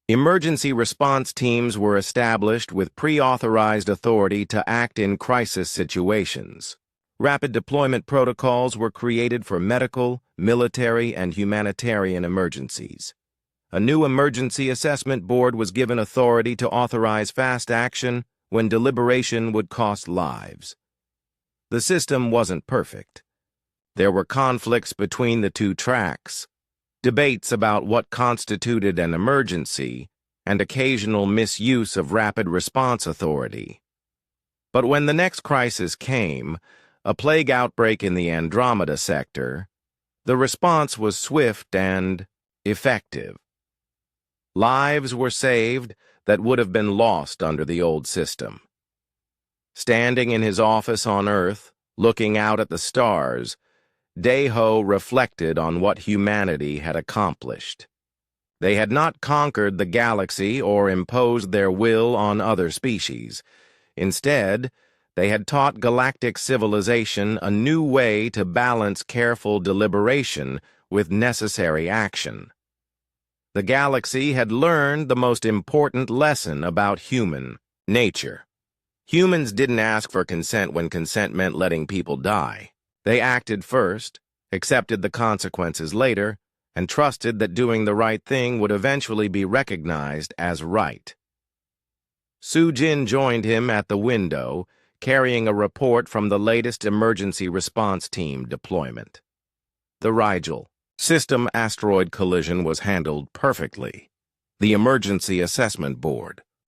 Emergency response teams were established with pre-authorized authority to act in crisis situations. Rapid deployment protocols were created for medical, military, and humanitarian emergencies. A new emergency assessment board was given authority to authorize fast action when deliberation would cost lives. The system wasn't perfect. There were conflicts between the two tracks, debates about what constituted an emergency, and occasional misuse of rapid response authority. But when the next crisis came, a plague outbreak in the Andromeda sector, the response was swift and effective. Lives were saved that would have been lost under the old system. Standing in his office on Earth, looking out at the stars, Deho reflected on what humanity had accomplished. They had not conquered the galaxy or imposed their will on other species. Instead, they had taught galactic civilization a new way to balance careful deliberation with necessary action. The galaxy had learned the most important lesson about human nature. Humans didn't ask for consent when consent meant letting people die. They acted first, accepted the consequences later, and trusted that doing the right thing would eventually be recognized as right. Sujin joined him at the window, carrying a report from the latest emergency response team deployment. The Rigel system asteroid collision was handled perfectly. The Emergency Assessment Board